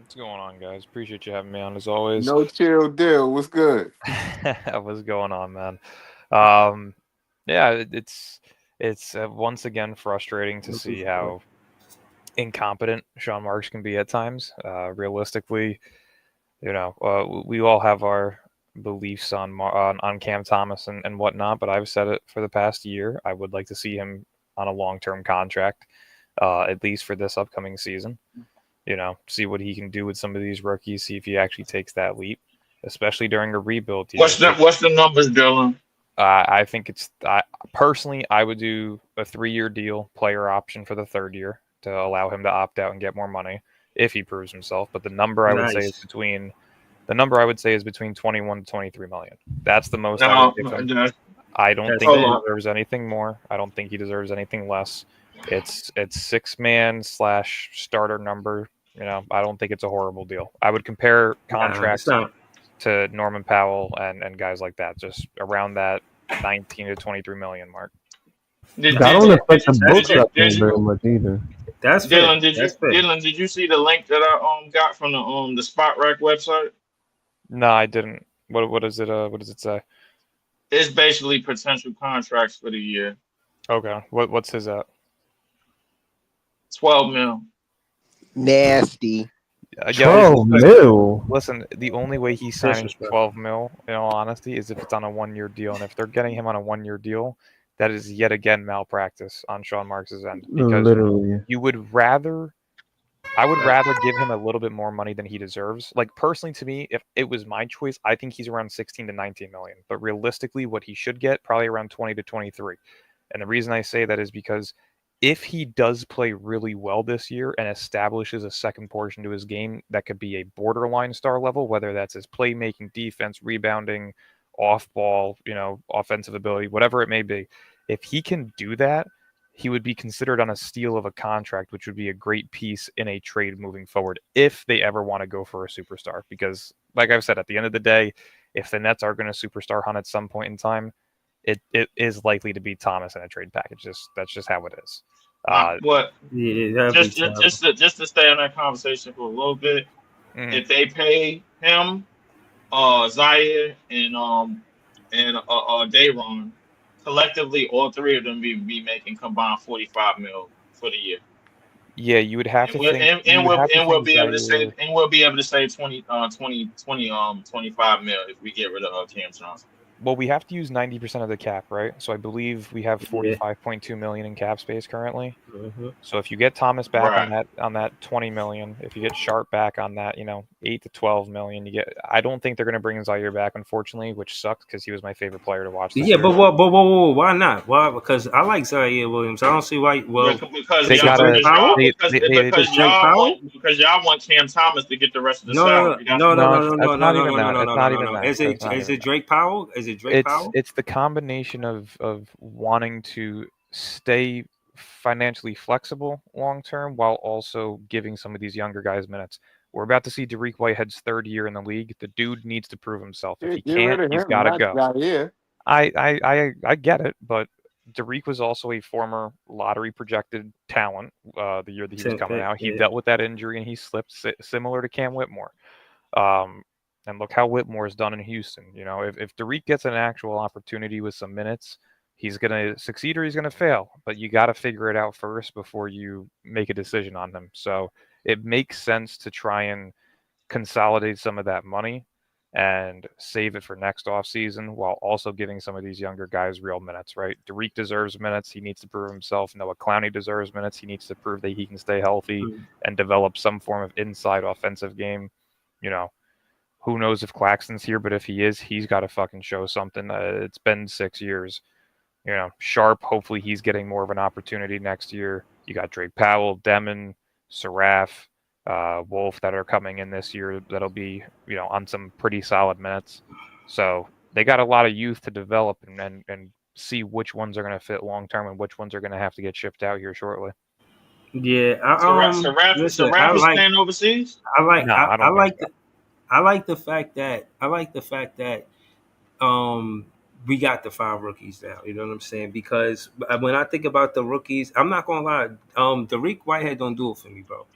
What's going on, guys? Appreciate you having me on as always. No chill deal. What's good? What's going on, man? Um, yeah, it's once again frustrating to see how incompetent Sean Marks can be at times. Realistically, we all have our beliefs on Cam Thomas and whatnot, but I've said it for the past year. I would like to see him on a long-term contract, at least for this upcoming season. See what he can do with some of these rookies, see if he actually takes that leap, especially during a rebuild year. What's the numbers, Dylan? I think personally, I would do a 3-year deal, player option for the third year to allow him to opt out and get more money if he proves himself. But Nice. the number I would say is between 21 to 23 million. That's the most I would No, give him. no, I don't That's think hold he fair. on. deserves anything more. I don't think he deserves anything less. It's 6 man / starter number. I don't think it's a horrible deal. I would compare Nah, it's contracts not. to Norman Powell and guys like that, just around that 19 to 23 million mark. Did, That did, don't did, affect the did, books did, up there did, very much either. That's fair. Dylan, did you That's fair. Dylan, did you see the link that I got from the Spot Rack website? No, I didn't. What is it? What does it say? It's basically potential contracts for the year. Okay. What's his at? 12 mil. Nasty. Yeah, 12 mil. listen, the only way he's signing Disrespect. 12 mil, in all honesty, is if it's on a 1-year deal. And if they're getting him on a 1-year deal, that is yet again malpractice on Sean Marks' end. Because Literally. I would rather give him a little bit more money than he deserves. Like, personally, to me, if it was my choice, I think he's around 16 to 19 million. But realistically, what he should get, probably around 20 to 23. And the reason I say that is because if he does play really well this year and establishes a second portion to his game that could be a borderline star level, whether that's his playmaking, defense, rebounding, off ball, offensive ability, whatever it may be, if he can do that, he would be considered on a steal of a contract, which would be a great piece in a trade moving forward if they ever want to go for a superstar. Because, like I've said, at the end of the day, if the Nets are going to superstar hunt at some point in time, it is likely to be Thomas in a trade package. That's just how it is. What? Yeah, that'd be tough. Just to stay on that conversation for a little bit. Mhm. If they pay him, Zaire and Dayron, collectively, all three of them be making combined 45 mil for the year. Yeah, you would have And to we'll think. and, You and would we'll have to and we'll think be able to Zaire. save and we'll be able to save 25 mil if we get rid of Cam Johnson. Well, we have to use 90% of the cap, right? So I believe we have Yeah. 45.2 million in cap space currently. Mhm. So if you get Thomas back Right. on that 20 million, if you get Sharp back on that, 8 to 12 million, you get. I don't think they're going to bring Zaire back, unfortunately, which sucks because he was my favorite player to watch this Yeah, year. but why not? Why? Because I like Zaire Williams. I don't see why. Well, Because They is it y'all gotta. Drake because y'all Powell? They, because they, they, Is because it Drake y'all Powell? want Cam Thomas to get the rest of the No, salary. no, no, no, no, it's, no, no, it's no, no, not no, even no, no, that. no, It's no, not no, even no. that. Is It's it not is even it that. Drake Powell? Is it Drake It's Powell? it's the combination of wanting to stay financially flexible long term while also giving some of these younger guys minutes. We're about to see Dariq Whitehead's third year in the league. The dude needs to prove himself. If he Get rid can't, of he's him, got to not go. Zaire. I get it, but Dariq was also a former lottery projected talent the year that he was coming out. He Yeah. dealt with that injury and he slipped, similar to Cam Whitmore. Um, and look how Whitmore's done in Houston. If Dariq gets an actual opportunity with some minutes, he's going to succeed or he's going to fail. But you got to figure it out first before you make a decision on him. So it makes sense to try and consolidate some of that money and save it for next offseason while also giving some of these younger guys real minutes, right? Dariq deserves minutes. He needs to prove himself. Noah Clowney deserves minutes. He needs to prove that he can stay healthy and develop some form of inside offensive game. You know, who knows if Claxton's here, but if he is, he's got to fucking show something. It's been 6 years. Sharp, hopefully he's getting more of an opportunity next year. You got Drake Powell, Demon, Seraph, Wolf that are coming in this year that'll be, on some pretty solid minutes. So they got a lot of youth to develop and see which ones are going to fit long term and which ones are going to have to get shipped out here shortly. Yeah, listen, Seraph is playing overseas. No, I don't think so. I like the fact that we got the 5 rookies now. You know what I'm saying? Because when I think about the rookies, I'm not gonna lie. Dariq Whitehead don't do it for me, bro.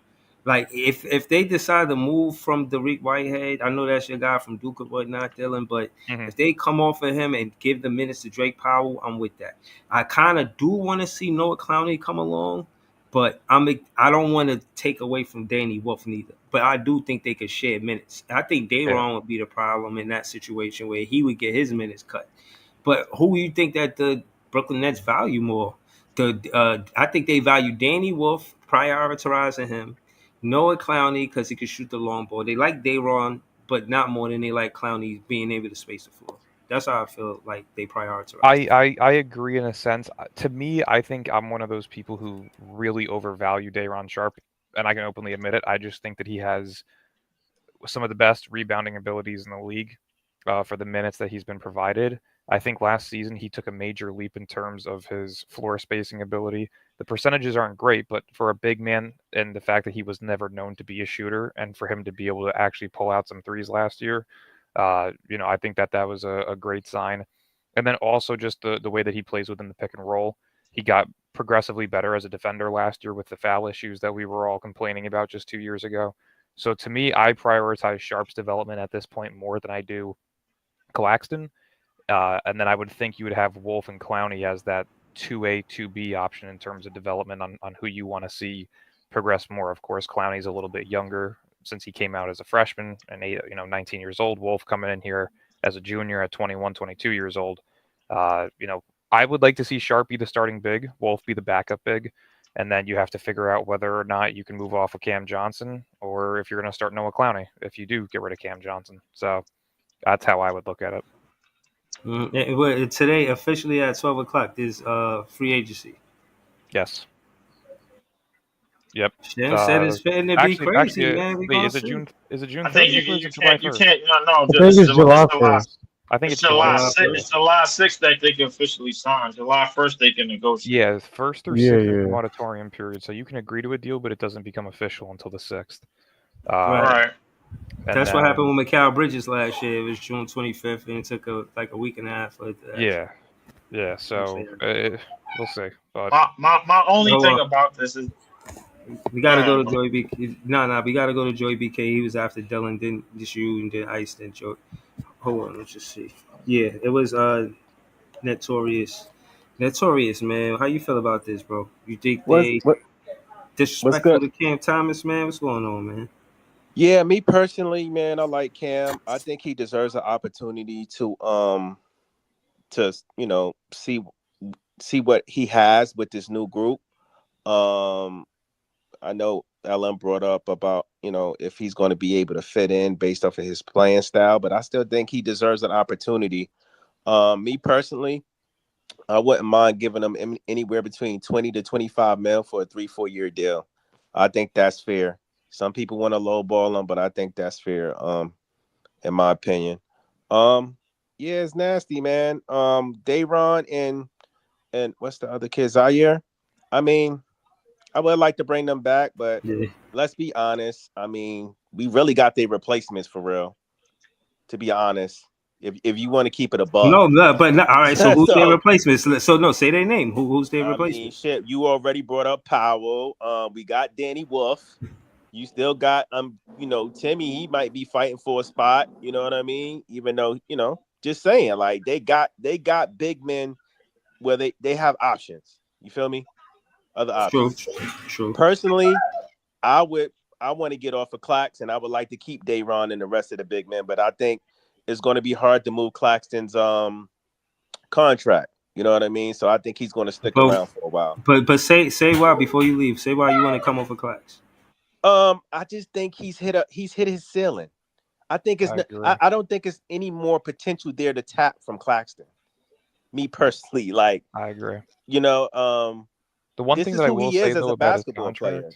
Like if they decide to move from Dariq Whitehead, I know that's your guy from Duke and whatnot, Dylan. But Mhm. if they come off of him and give the minutes to Drake Powell, I'm with that. I kind of do want to see Noah Clowney come along, but I don't want to take away from Danny Wolf neither. But I do think they could share minutes. I think Dayron would be the problem in that situation where he would get his minutes cut. But who you think that the Brooklyn Nets value more? I think they value Danny Wolf, prioritizing him. Noah Clowney because he can shoot the long ball. They like Dayron, but not more than they like Clowney being able to space the floor. That's how I feel like they prioritize. I agree in a sense. To me, I think I'm one of those people who really overvalue Day'Ron Sharpe, and I can openly admit it. I just think that he has some of the best rebounding abilities in the league for the minutes that he's been provided. I think last season he took a major leap in terms of his floor spacing ability. The percentages aren't great, but for a big man and the fact that he was never known to be a shooter, and for him to be able to actually pull out some threes last year, I think that was a great sign. And then also just the way that he plays within the pick and roll. He got progressively better as a defender last year with the foul issues that we were all complaining about just 2 years ago. So to me, I prioritize Sharpe's development at this point more than I do Claxton. And then I would think you would have Wolf and Clowney as that 2A, 2B option in terms of development on who you want to see progress more. Of course, Clowney's a little bit younger since he came out as a freshman and 19 years old. Wolf coming in here as a junior at 21, 22 years old. I would like to see Sharpe be the starting big, Wolf be the backup big, and then you have to figure out whether or not you can move off of Cam Johnson or if you're going to start Noah Clowney if you do get rid of Cam Johnson. So that's how I would look at it. Today, officially at 12 o'clock, is free agency. Yes. Yep. Shem said it's fitting to be crazy, man. Wait, is it June? Is it June? I think 30th or is you it July can't. You 1st? can't. No. I think it's July 1st. I think It's it's July July 6th. 1st. It's July 6th that they can officially sign. July 1st they can negotiate. Yeah, 1st through 6th Yeah, is the yeah. moratorium period, so you can agree to a deal, but it doesn't become official until the 6th. Right. That's what happened with Mikal Bridges last year. It was June 25th, and it took a week and a half for it to Yeah. So we'll see. But My only thing about this is we gotta go to Joey BK. No, we gotta go to Joey BK. He was after Dylan, then just you, and then Ice, then Joey. Hold on, let's just see. Yeah, it was Notorious. Notorious, man. How you feel about this, bro? You think they disrespectful to Cam Thomas, man? What's going on, man? Yeah, me personally, man, I like Cam. I think he deserves an opportunity to see what he has with this new group. I know Ellen brought up about, if he's going to be able to fit in based off of his playing style, but I still think he deserves an opportunity. Me personally, I wouldn't mind giving him anywhere between 20 to 25 mil for a 3-4 year deal. I think that's fair. Some people want to lowball him, but I think that's fair, in my opinion. Yeah, it's nasty, man. Day'Ron and what's the other kid, Zaire? I mean, I would like to bring them back, but let's be honest. I mean, we really got their replacements for real, to be honest. If you want to keep it above. All right. So who's their replacements? So say their name. Who's their replacement? Shit, you already brought up Powell. We got Danny Wolf. You still got Timmy. He might be fighting for a spot. You know what I mean? Even though just saying, like they got big men where they have options. You feel me? Other options. True. Personally, I want to get off of Clax, and I would like to keep Day'Ron and the rest of the big men, but I think it's going to be hard to move Claxton's contract. You know what I mean? So I think he's going to stick around for a while. But say why before you leave. Say why you want to come off of Clax. I just think he's hit his ceiling. I think I don't think it's any more potential there to tap from Claxton. Me personally, like I agree. The one thing that I will say though about his contract, player.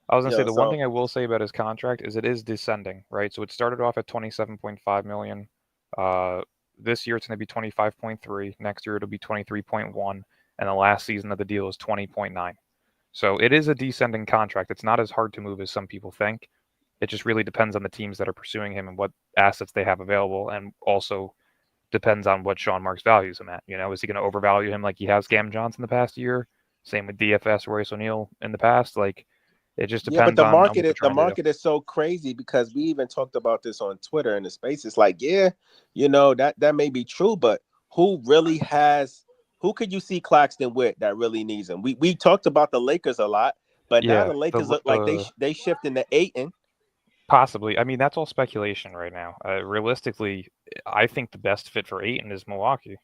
I was gonna say the one thing I will say about his contract is it is descending, right? So it started off at $27.5 million. This year it's going to be 25.3. Next year it'll be 23.1, and the last season of the deal is 20.9. So it is a descending contract. It's not as hard to move as some people think. It just really depends on the teams that are pursuing him and what assets they have available, and also depends on what Sean Marks values him at. Is he going to overvalue him like he has Cam Johnson the past year? Same with DFS, Royce O'Neal in the past. Like, It just Yeah, but depends on what they're the trying to do. market is so crazy because we even talked about this on Twitter in the space. It's like, yeah, you know, that may be true, but who really has who could you see Claxton with that really needs him? We talked about the Lakers a lot, but now Yeah, the Lakers look like they shifting to Ayton. possibly. I mean, that's all speculation right now. Realistically, I think the best fit for Ayton is Milwaukee,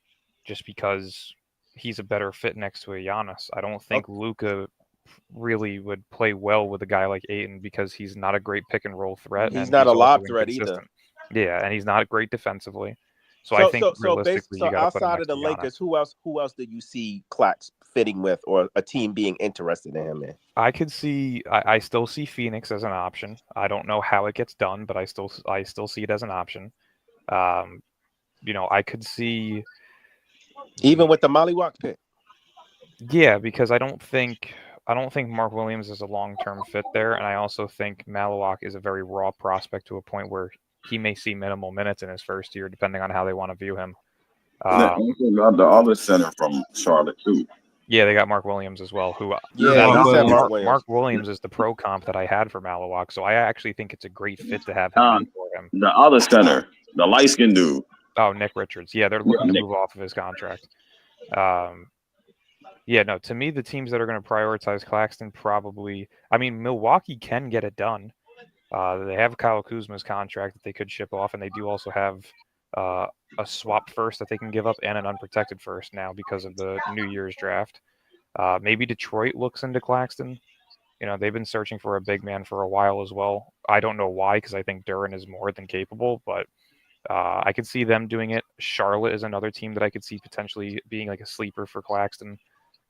just because he's a better fit next to a Giannis. I don't think Luka really would play well with a guy like Ayton because he's not a great pick and roll threat, He's and not a he's also lob threat either. inconsistent. Yeah, and he's not great defensively. So I think realistically, you got to put him outside next of the to Lakers, Giannis. who else do you see Clax fitting with, or a team being interested in him in? I could see. I still see Phoenix as an option. I don't know how it gets done, but I still see it as an option. You know, I could see Even with the Mollywalk pick. Yeah, because I don't think Mark Williams is a long-term fit there, and I also think Malawak is a very raw prospect to a point where he may see minimal minutes in his first year, depending on how they want to view him. And then also got the other center from Charlotte too. Yeah, they got Mark Williams as well. Who Yeah, he said Mark Williams. Mark Williams is the pro comp that I had for Malawak, so I actually think it's a great fit to have him mentor him. The other center, the light-skinned dude. Oh, Nick Richards. Yeah, they're looking to move off of his contract. Yeah, no, to me, the teams that are going to prioritize Claxton probably, I mean, Milwaukee can get it done. They have Kyle Kuzma's contract that they could ship off, and they do also have a swap first that they can give up and an unprotected first now because of the New Year's draft. Maybe Detroit looks into Claxton. You know, they've been searching for a big man for a while as well. I don't know why, because I think Duren is more than capable, but I could see them doing it. Charlotte is another team that I could see potentially being like a sleeper for Claxton.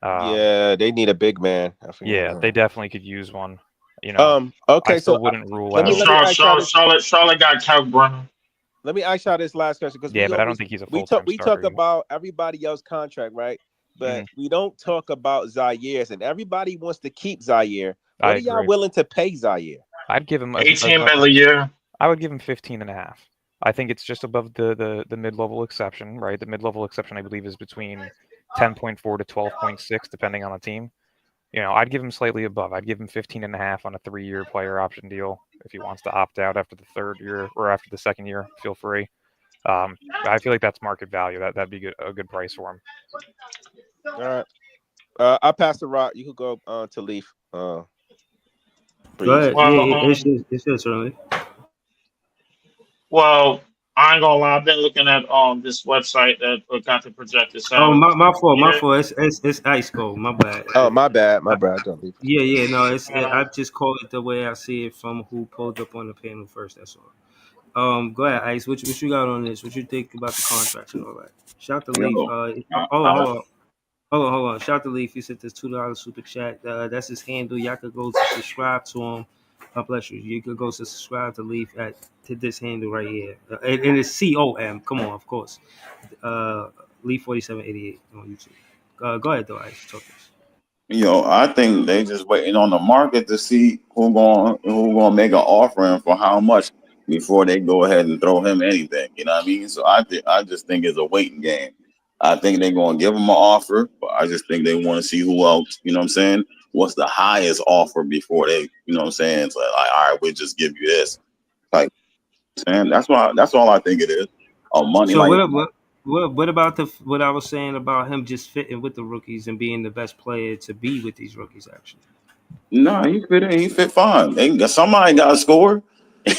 Yeah, they need a big man. Yeah, they definitely could use one. You know, okay, I still wouldn't rule out. Charlotte got Cal Brunner. Let me ask y'all this last question because but I don't think he's a full-time we starter. talk about everybody else's contract, right? But we don't talk about Zaire's, and everybody wants to keep Zaire. What are y'all willing to pay Zaire? I'd give him 18 million a year. I would give him 15.5. I think it's just above the mid-level exception, right? The mid-level exception, I believe, is between 10.4 to 12.6, depending on the team. You know, I'd give him slightly above. I'd give him 15.5 on a 3-year player option deal. If he wants to opt out after the third year or after the second year, feel free. I feel like that's market value. That'd be a good price for him. All right. I'll pass the rock. You could go to Leaf. Go ahead. It's your turn. Well, I ain't gonna lie. I've been looking at this website that got the projected salary. Oh, my fault. It's Ice Cold. My bad. Oh, my bad. Yeah. No, I just call it the way I see it from who pulled up on the panel first. That's all. Go ahead, Ice. What you got on this? What you think about the contracts and all that? Shout to Leaf. Hold on. Shout to Leaf. He said this $2 super chat. That's his handle. Y'all could go to subscribe to him. God bless you. You could go to subscribe to Leaf to this handle right here. And it's COM. Come on, of course. Leaf 4788 on YouTube. Go ahead, though, Ice. Talk this. You know, I think they just waiting on the market to see who gonna make an offering for how much before they go ahead and throw him anything. You know what I mean? So I just think it's a waiting game. I think they're gonna give him an offer, but I just think they want to see who else. You know what I'm saying? What's the highest offer before they? You know what I'm saying? It's like, all right, we'll just give you this. Like, saying that's all I think it is. Money. So what about what I was saying about him just fitting with the rookies and being the best player to be with these rookies? Actually, no, he fit in. He fit fine. Somebody got to score.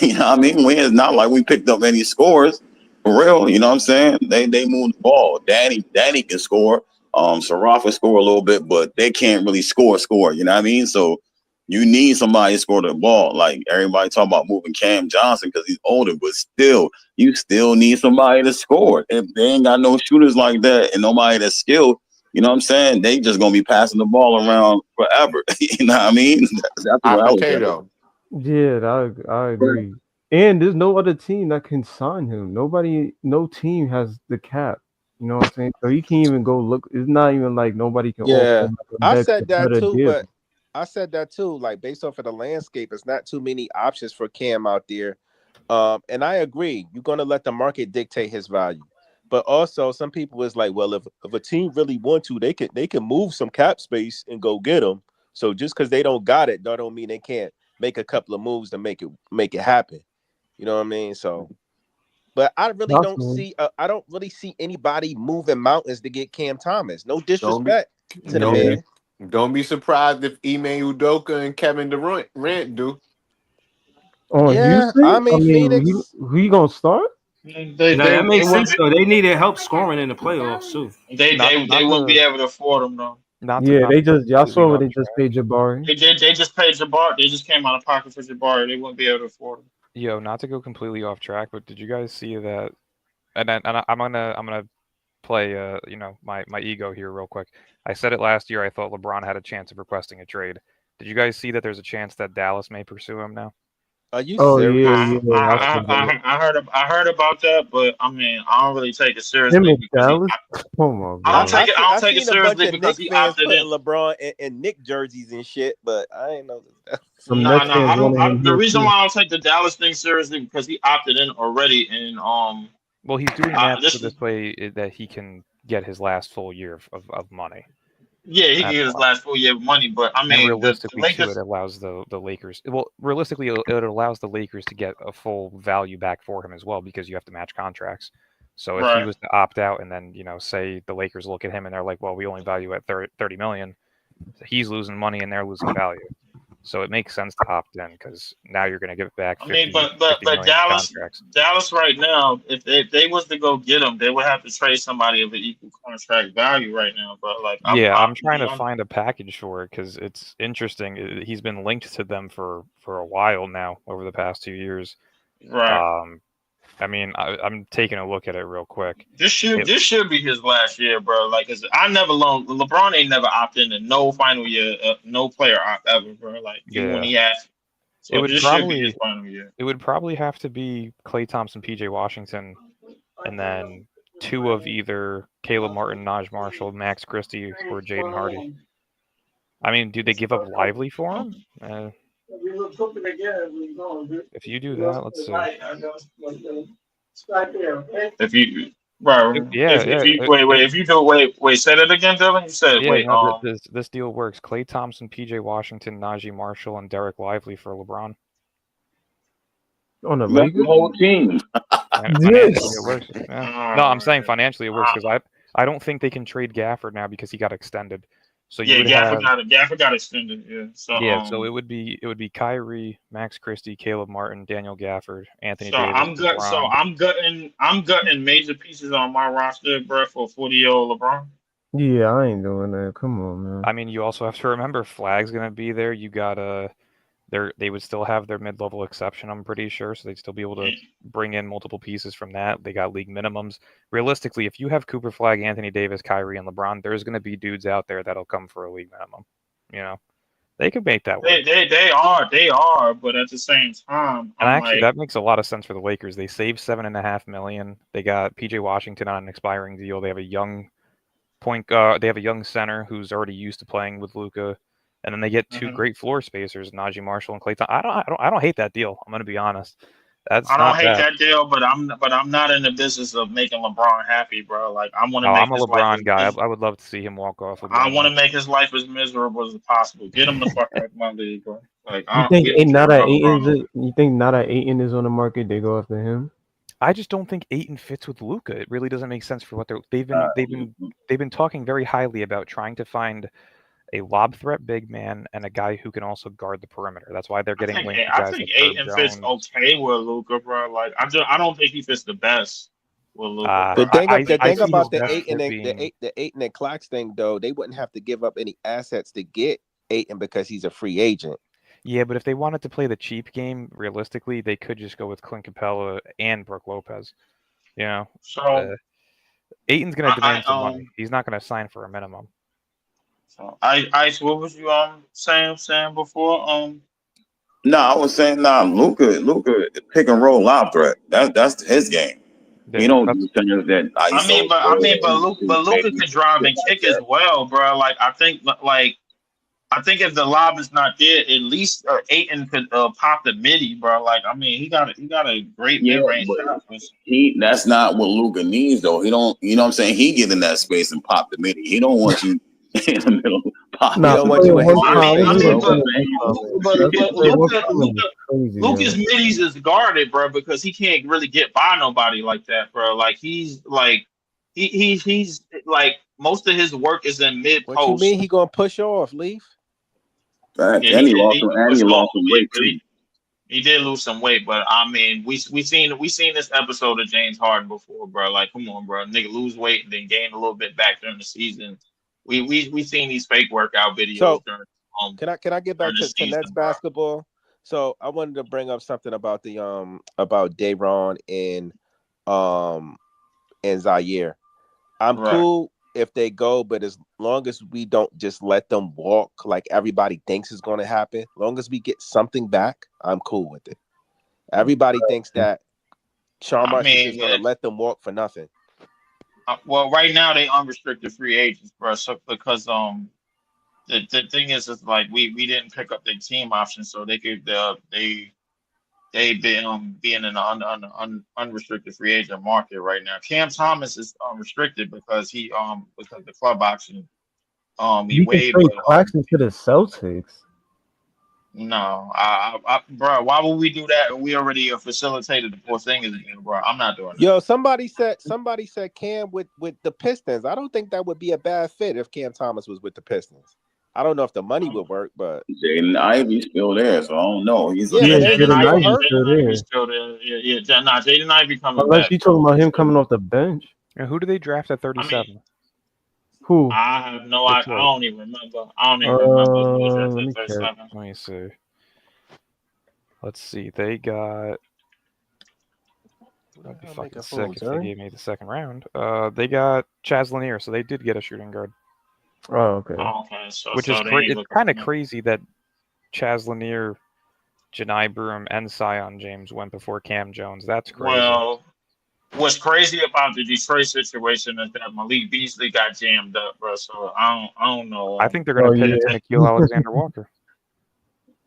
You know what I mean? It's not like we picked up any scores for real. You know what I'm saying? They moved the ball. Danny can score. Sarafa score a little bit, but they can't really score. You know what I mean? So you need somebody to score the ball. Like everybody talking about moving Cam Johnson because he's older, but still, you still need somebody to score. If they ain't got no shooters like that and nobody that's skilled, you know what I'm saying? They just gonna be passing the ball around forever. You know what I mean? That's what I was saying. Yeah, I agree. And there's no other team that can sign him. No team has the cap. You know what I'm saying? So he can't even go look. It's not even like nobody can. Yeah, I said that too, but I said that too. Like based off of the landscape, it's not too many options for Cam out there. And I agree. You're gonna let the market dictate his value. But also, some people is like, well, if a team really want to, they can move some cap space and go get him. So just because they don't got it, that don't mean they can't make a couple of moves to make it happen. You know what I mean? So, but I really don't see. I don't really see anybody moving mountains to get Cam Thomas. No disrespect to the don't man. Don't be surprised if Ime Udoka and Kevin Durant do. On Yeah, Houston, I mean, Phoenix. who you gonna start? That makes sense though. They needed help scoring in the playoffs too. They wouldn't be able to afford him though. Y'all saw what they just paid Jabari. They just paid Jabari. They just came out of pocket for Jabari. They wouldn't be able to afford him. Yo, not to go completely off track, but did you guys see that? And I'm gonna play my ego here real quick. I said it last year. I thought LeBron had a chance of requesting a trade. Did you guys see that there's a chance that Dallas may pursue him now? Are you serious? I heard about that, but I mean, I don't really take it seriously. Dallas? Oh my God. I don't take it seriously because he opted in. LeBron and Nick jerseys and shit, but I ain't know that. The reason why I don't take the Dallas thing seriously because he opted in already, and well, he's doing that so this way that he can get his last full year of money. Yeah, he can get his last full year of money, but I mean, realistically, it allows the Lakers. Well, realistically, it allows the Lakers to get a full value back for him as well because you have to match contracts. So if he was to opt out and then say the Lakers look at him and they're like, well, we only value at $30 million, he's losing money and they're losing value. So it makes sense to opt in because now you're going to give it back. 50, but Dallas right now, if they was to go get him, they would have to trade somebody of an equal contract value right now. But I'm trying to find a package for it because it's interesting. He's been linked to them for a while now over the past 2 years. Right. I mean, I'm taking a look at it real quick. This should be his last year, bro. Like, LeBron ain't never opted into no final year, no player opt ever, bro. Like, even when he asked. So this should be his final year. It would probably have to be Klay Thompson, PJ Washington, and then two of either Caleb Martin, Naj Marshall, Max Christie, or Jaden Hardy. I mean, do they give up Lively for him? If you do that, let's see. If you say that again, Dylan. You said this deal works. Klay Thompson, PJ Washington, Najee Marshall, and Derek Lively for LeBron. On the whole team. It works. Yeah. No, I'm saying financially it works because I don't think they can trade Gafford now because he got extended. So Gafford got extended. Yeah. So it would be Kyrie, Max Christie, Caleb Martin, Daniel Gafford, Anthony Davis. I'm gutting major pieces on my roster, bro, for 40-year-old LeBron. Yeah, I ain't doing that. Come on, man. I mean, you also have to remember Flag's gonna be there. You got they would still have their mid-level exception, I'm pretty sure, so they'd still be able to bring in multiple pieces from that. They got league minimums. Realistically, if you have Cooper Flag, Anthony Davis, Kyrie, and LeBron, there's going to be dudes out there that'll come for a league minimum. They could make that work. They are, but at the same time, that makes a lot of sense for the Lakers. They saved $7.5 million. They got PJ Washington on an expiring deal. They have a young they have a young center who's already used to playing with Luka. And then they get two great floor spacers, Najee Marshall and Klay Thompson. I don't hate that deal. I'm gonna be honest. I don't hate that deal, but I'm not in the business of making LeBron happy, bro. Like I'm a LeBron guy. I would love to see him walk off. I want to make his life as miserable as possible. Get him the fuck out of my league, bro. Like you think Nada Ayton is on the market? They go after him. I just don't think Ayton fits with Luka. It really doesn't make sense for what they've been talking very highly about trying to find a lob threat big man and a guy who can also guard the perimeter. That's why they're getting linked. I think Ayton fits okay with Luka, bro. Like I don't think he fits the best with Luka. The thing about the Ayton and Clocks thing, though, they wouldn't have to give up any assets to get Ayton because he's a free agent. Yeah, but if they wanted to play the cheap game, realistically, they could just go with Clint Capella and Brook Lopez. So Ayton's going to demand some money. He's not going to sign for a minimum. So, Ice, what was you saying before? No, I was saying Luka pick and roll lob threat. That's his game. He don't do things that but Luka can drive and kick as well, bro. Like I think if the lob is not there, at least Ayton could pop the midi, bro. Like I mean, he got a great mid range shot. That's not what Luka needs, though. He don't. You know what I'm saying? He get in that space and pop the midi. He don't want you in the middle You Nah, don't want you a one history time. I fan, mean, bro. but Luka, crazy, Lucas yo. Middies is guarded, bro, because he can't really get by nobody like that, bro. Like he's like he's like most of his work is in mid What you post. mean he gonna push off, Leaf? Facts. Yeah, And he lost he some, and he pushed off lost some a bit, weight but too. he did lose some weight. But I mean, we seen this episode of James Harden before, bro. Like, come on, bro, nigga lose weight and then gain a little bit back during the season. We seen these fake workout videos So during can I get during back the to Nets season, bro. basketball? So I wanted to bring up something about the about Dayron and Zaire. I'm Right. cool if they go, but as long as we don't just let them walk like everybody thinks is going to happen, long as we get something back, I'm cool with it. Everybody thinks that Sean I Marks is mean, just going to let them walk for nothing. well, right now they unrestricted free agents, bro. So because the thing is like we didn't pick up their team option, so they could they been being in the unrestricted free agent market right now. Cam Thomas is unrestricted because because the club option he You can waived, trade but Claxton to the Celtics. no, bro, why would we do that? We already facilitated the Porzingis deal, bro. I'm not doing that. Yo, somebody said Cam with the Pistons. I don't think that would be a bad fit if Cam Thomas was with the Pistons. I don't know if the money would work, but Jaden Ivey's still there, so I don't know. He's yeah, Yeah, but ain't he Jaden still Ivey's hurt? still there. Still there. Yeah. Nah, Jaden Ivey coming Unless back. you talking about him coming off the bench. And who do they draft at I 37? mean, Who? I have no I Detroit. don't even remember. I don't even remember who was Let at me the check. 37. Let me see. Let's see. They got. I'd be I'm fucking making sick fools, if they huh? gave me the second round. They got Chaz Lanier, so they did get a shooting guard, Oh, okay. Oh, okay, so which so is they ain't it's looking kind of for him. crazy that Chaz Lanier, Janai Broom, and Sion James went before Cam Jones. That's crazy. Well, what's crazy about the Detroit situation is that Malik Beasley got jammed up, bro. So I don't know. I think they're going to pivot to Nickeil Alexander-Walker.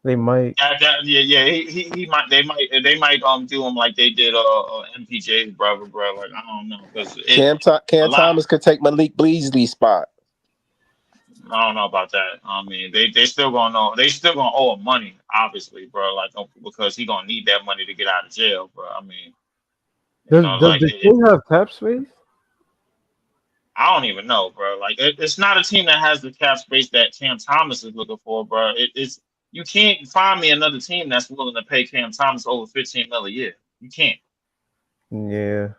They might. Yeah. He might. They might do him like they did MPJ's brother, bro. Like I don't know because Cam Thomas could take Malik Beasley's spot. I don't know about that. I mean, they still gonna know. They still gonna owe him money, obviously, bro. Like because he gonna need that money to get out of jail, bro. I mean, Does like the team have cap space? I don't even know, bro. Like it's not a team that has the cap space that Cam Thomas is looking for, bro. It's you can't find me another team that's willing to pay Cam Thomas over $15 million a year. You can't. Yeah.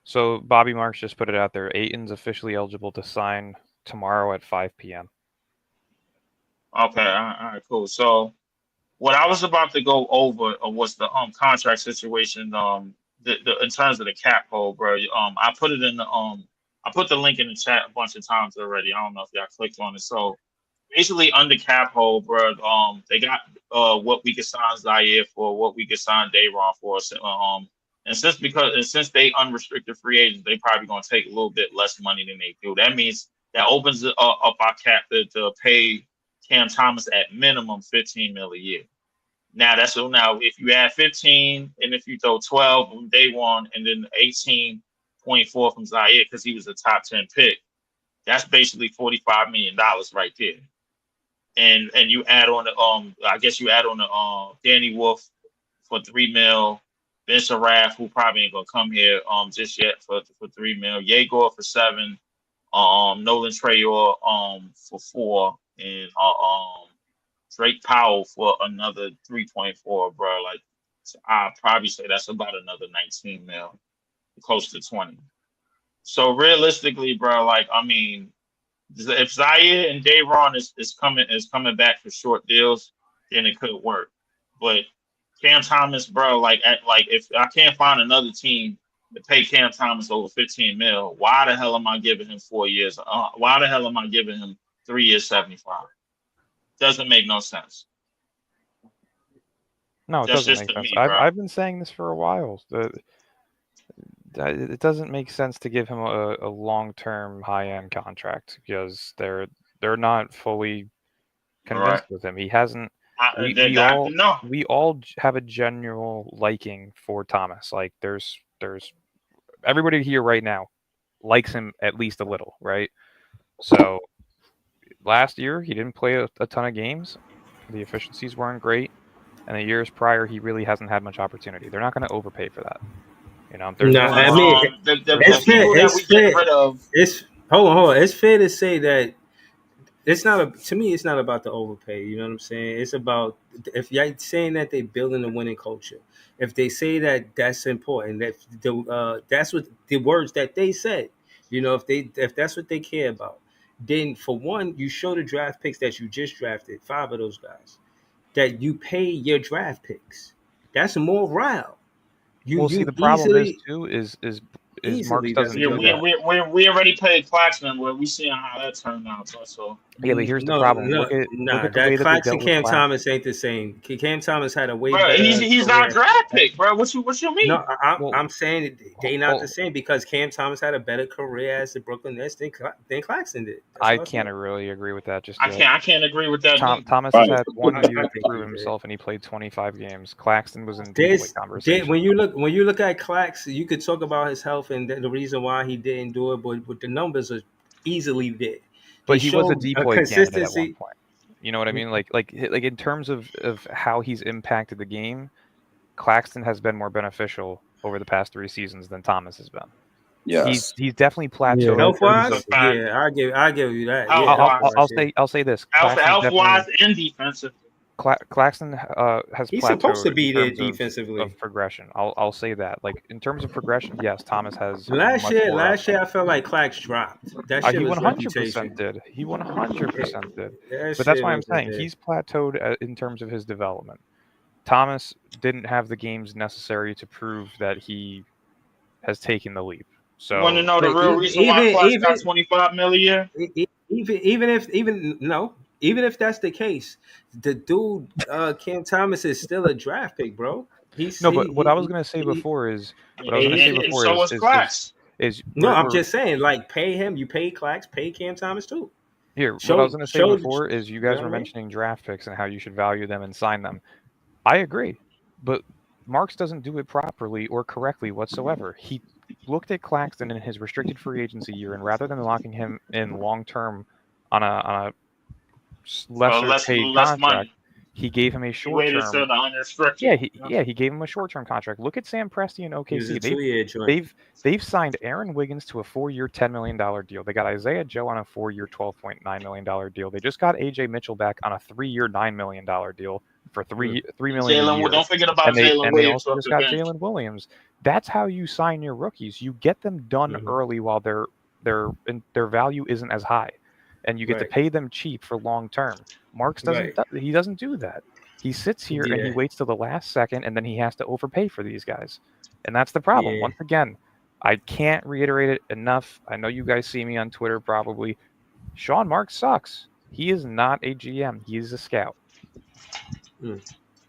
So Bobby Marks just put it out there. Ayton's officially eligible to sign tomorrow at 5 p.m. Okay, all right, cool. So what I was about to go over was the contract situation. The in terms of the cap hold, bro. I put it in the I put the link in the chat a bunch of times already. I don't know if y'all clicked on it. So basically, under cap hold, bro. They got what we could sign Zaire for, what we could sign Dayron for. And since they unrestricted free agents, they probably gonna take a little bit less money than they do. That means that opens up our cap to pay Cam Thomas at minimum $15 million a year. Now now if you add 15 and if you throw 12 from day one and then 18.4 from Zaire because he was a top 10 pick, that's basically $45 million right there. And you add on the I guess you add on the Danny Wolf for $3 million, Ben Sharaf, who probably ain't gonna come here just yet for $3 million, Yegor for $7 million, Nolan Trayor for $4 million, and Drake Powell for another 3.4, bro. Like I'd probably say that's about another 19 million, close to 20. So realistically, bro, like I mean, if Zaire and Dayron is coming back for short deals, then it could work. But Cam Thomas, bro, like if I can't find another team to pay Cam Thomas over 15 mil, why the hell am I giving him 4 years? Why the hell am I giving him 3 years 75? Doesn't make no sense. No, it That's doesn't just make to sense. me, bro. I've been saying this for a while. It doesn't make sense to give him a long-term high-end contract because they're not fully convinced with him. He hasn't. We all have a general liking for Thomas. Like there's everybody here right now likes him at least a little, right? So last year he didn't play a ton of games. The efficiencies weren't great, and the years prior he really hasn't had much opportunity. They're not going to overpay for that. You know, there's Nah, no I mean, The it's fair. people that It's we get fair. rid of. It's hold on. It's fair to say that it's not to me. It's not about the overpay. You know what I'm saying? It's about if you're saying that they're building a winning culture. If they say that that's important, that's what the words that they said. You know, if that's what they care about, then for one, you show the draft picks that you just drafted, 5 of those guys, that you pay your draft picks. That's morale. Well, see, the problem is too is Marks doesn't Yeah, do that. we already paid Claxton. Where we seeing how that turned out. So Yeah, but here's the problem. Look at the way that they Claxton dealt with Cam Thomas ain't the same. Cam Thomas had a way bro, better. he's not draft pick, bro. What you mean? No, I'm saying they not the same because Cam Thomas had a better career as the Brooklyn Nets than Claxton did. I can't really agree with that. Just I can't agree with that. Thomas has had 1 year to prove himself, and he played 25 games. Claxton was in the conversation. When you look at Claxton, you could talk about his health and the reason why he didn't do it, but the numbers are easily there. But he was a deploy candidate at one point. You know what I mean? Like in terms of how he's impacted the game, Claxton has been more beneficial over the past 3 seasons than Thomas has been. Yes, he's definitely plateaued. Health-wise, I give you that. I'll say this. Health-wise and defensive. Claxton has he's plateaued supposed to be there in terms defensively of progression. I'll say that. Like in terms of progression, yes, Thomas has. Last year I felt like Clax dropped. That shit he was 100% did. He 100% did. But that's why I'm saying he's plateaued in terms of his development. Thomas didn't have the games necessary to prove that he has taken the leap. So want to know the real reason why Clax got $25 million a year? Even if that's the case, the dude Cam Thomas is still a draft pick, bro. What I was gonna say before is I'm just saying, like, pay him. You pay Clax, pay Cam Thomas too. What I was gonna say before is you guys were mentioning draft picks and how you should value them and sign them. I agree, but Marks doesn't do it properly or correctly whatsoever. He looked at Claxton in his restricted free agency year, and rather than locking him in long term on a lesser paid contract, money. He gave him a short term. He gave him a short term contract. Look at Sam Presti and OKC. They've signed Aaron Wiggins to a 4-year, $10 million deal. They got Isaiah Joe on a 4-year, $12.9 million deal. They just got AJ Mitchell back on a 3-year, $9 million deal for $3 million. Don't forget about Jalen Williams. And they also just got Jalen Williams. That's how you sign your rookies. You get them done early while their value isn't as high. And you get to pay them cheap for long term. Marks doesn't do that. He sits here and he waits till the last second, and then he has to overpay for these guys, and that's the problem. Once again, I can't reiterate it enough. I know you guys see me on Twitter probably. Sean Marks sucks. He is not a GM. He is a scout.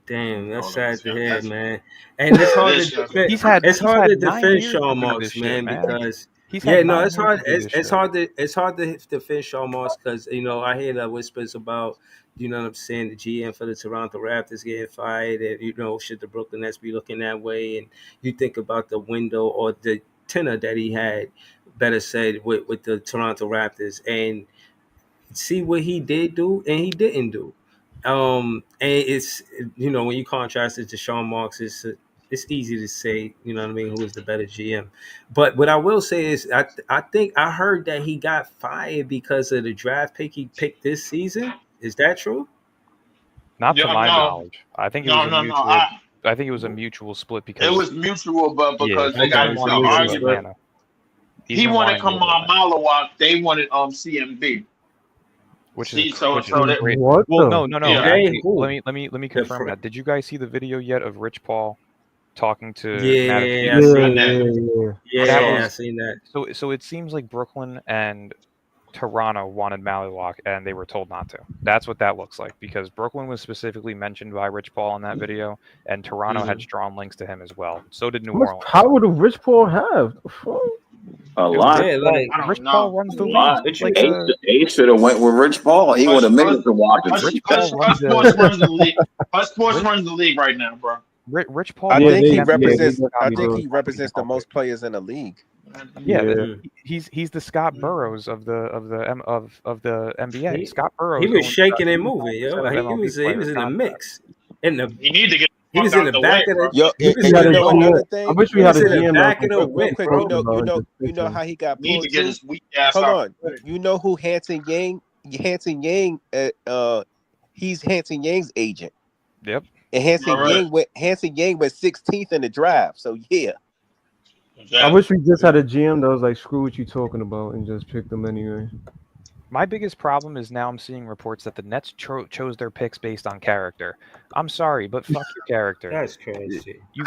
Damn, that's sad to hear, man. And it's hard to defend Sean Marks, man, because. It's hard. It's hard to defend Sean Marks because I hear the whispers about what I'm saying, the GM for the Toronto Raptors getting fired, and should the Brooklyn Nets be looking that way? And you think about the window or the tenor that he had, better said, with the Toronto Raptors, and see what he did do and he didn't do. And it's when you contrast it to Sean Marks, it's easy to say, who is the better GM. But what I will say is I think I heard that he got fired because of the draft pick he picked this season. Is that true? Not to my knowledge. I think it was I think it was a mutual split because it was mutual, but because they got into an argument. He wanted Kamal Malawak. They wanted CMB. Which is great. Well, no. Yeah. Let me confirm that. Did you guys see the video yet of Rich Paul talking to I seen that. So it seems like Brooklyn and Toronto wanted Malawak and they were told not to. That's what that looks like, because Brooklyn was specifically mentioned by Rich Paul in that video, and Toronto had strong links to him as well. So did New Orleans. How would Rich Paul have? A lot. Rich Paul runs the league. Ace should have went with Rich Paul. He would have made it to Washington. Sports runs the league right now, bro. Rich Paul. I Yeah, think he they represents. got I me think those. he represents the most players in the league. Yeah, Yeah. he's the Scott Burrows of the NBA. He, Scott he Burrows was owns shaking and moving, 75% yo. of He MLB was players in the contracts. mix. In the You need to get he the was fuck in out the the way, back of the bro. Yo, he was and We in had you a the know GM. another I thing. wish we he had was a in the GM that back of can the put Real whip, quick, pros bro. about his you know pitching. how he got You need to pulled get too. his weak ass Hold out on, the way. you know who Hanson Yang? Hanson Yang. He's Hanson Yang's agent, Yep. and All right. Hanson Yang went 16th in the draft. So yeah, I Exactly. wish we just had a GM that was like, screw what you talking about, and just picked them anyway. My biggest problem is now I'm seeing reports that the Nets chose their picks based on character. I'm sorry, but fuck your character. That's crazy. You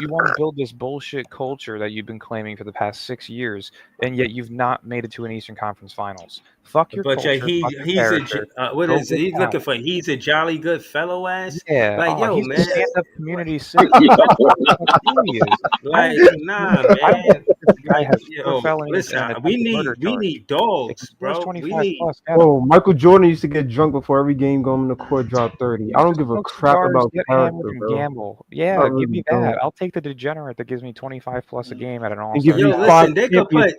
want to build this bullshit culture that you've been claiming for the past 6 years, and yet you've not made it to an Eastern Conference Finals. Fuck your But yeah, culture. Fuck your he's a character. what Go is it? get He's looking talent. for? He's a jolly good fellow ass. Yeah. Like, Oh, yo, he's a man. stand-up community citizen. That's who he is. Like, nah, I don't man. think this guy Like, has 4 yo, felonies listen, and an attempted murder we charge. need If dogs, he scores bro. We 25 need plus, get him. Oh, Michael Jordan used to get drunk before every game, going in the court, drop 30. I don't Just give a smoke crap cigars, about get hammered, character, and bro. gamble. I Yeah, give really me don't. that. I'll take the degenerate that gives me 25 plus a game at an And give all-star. you yo, game. 5 listen, they could put championships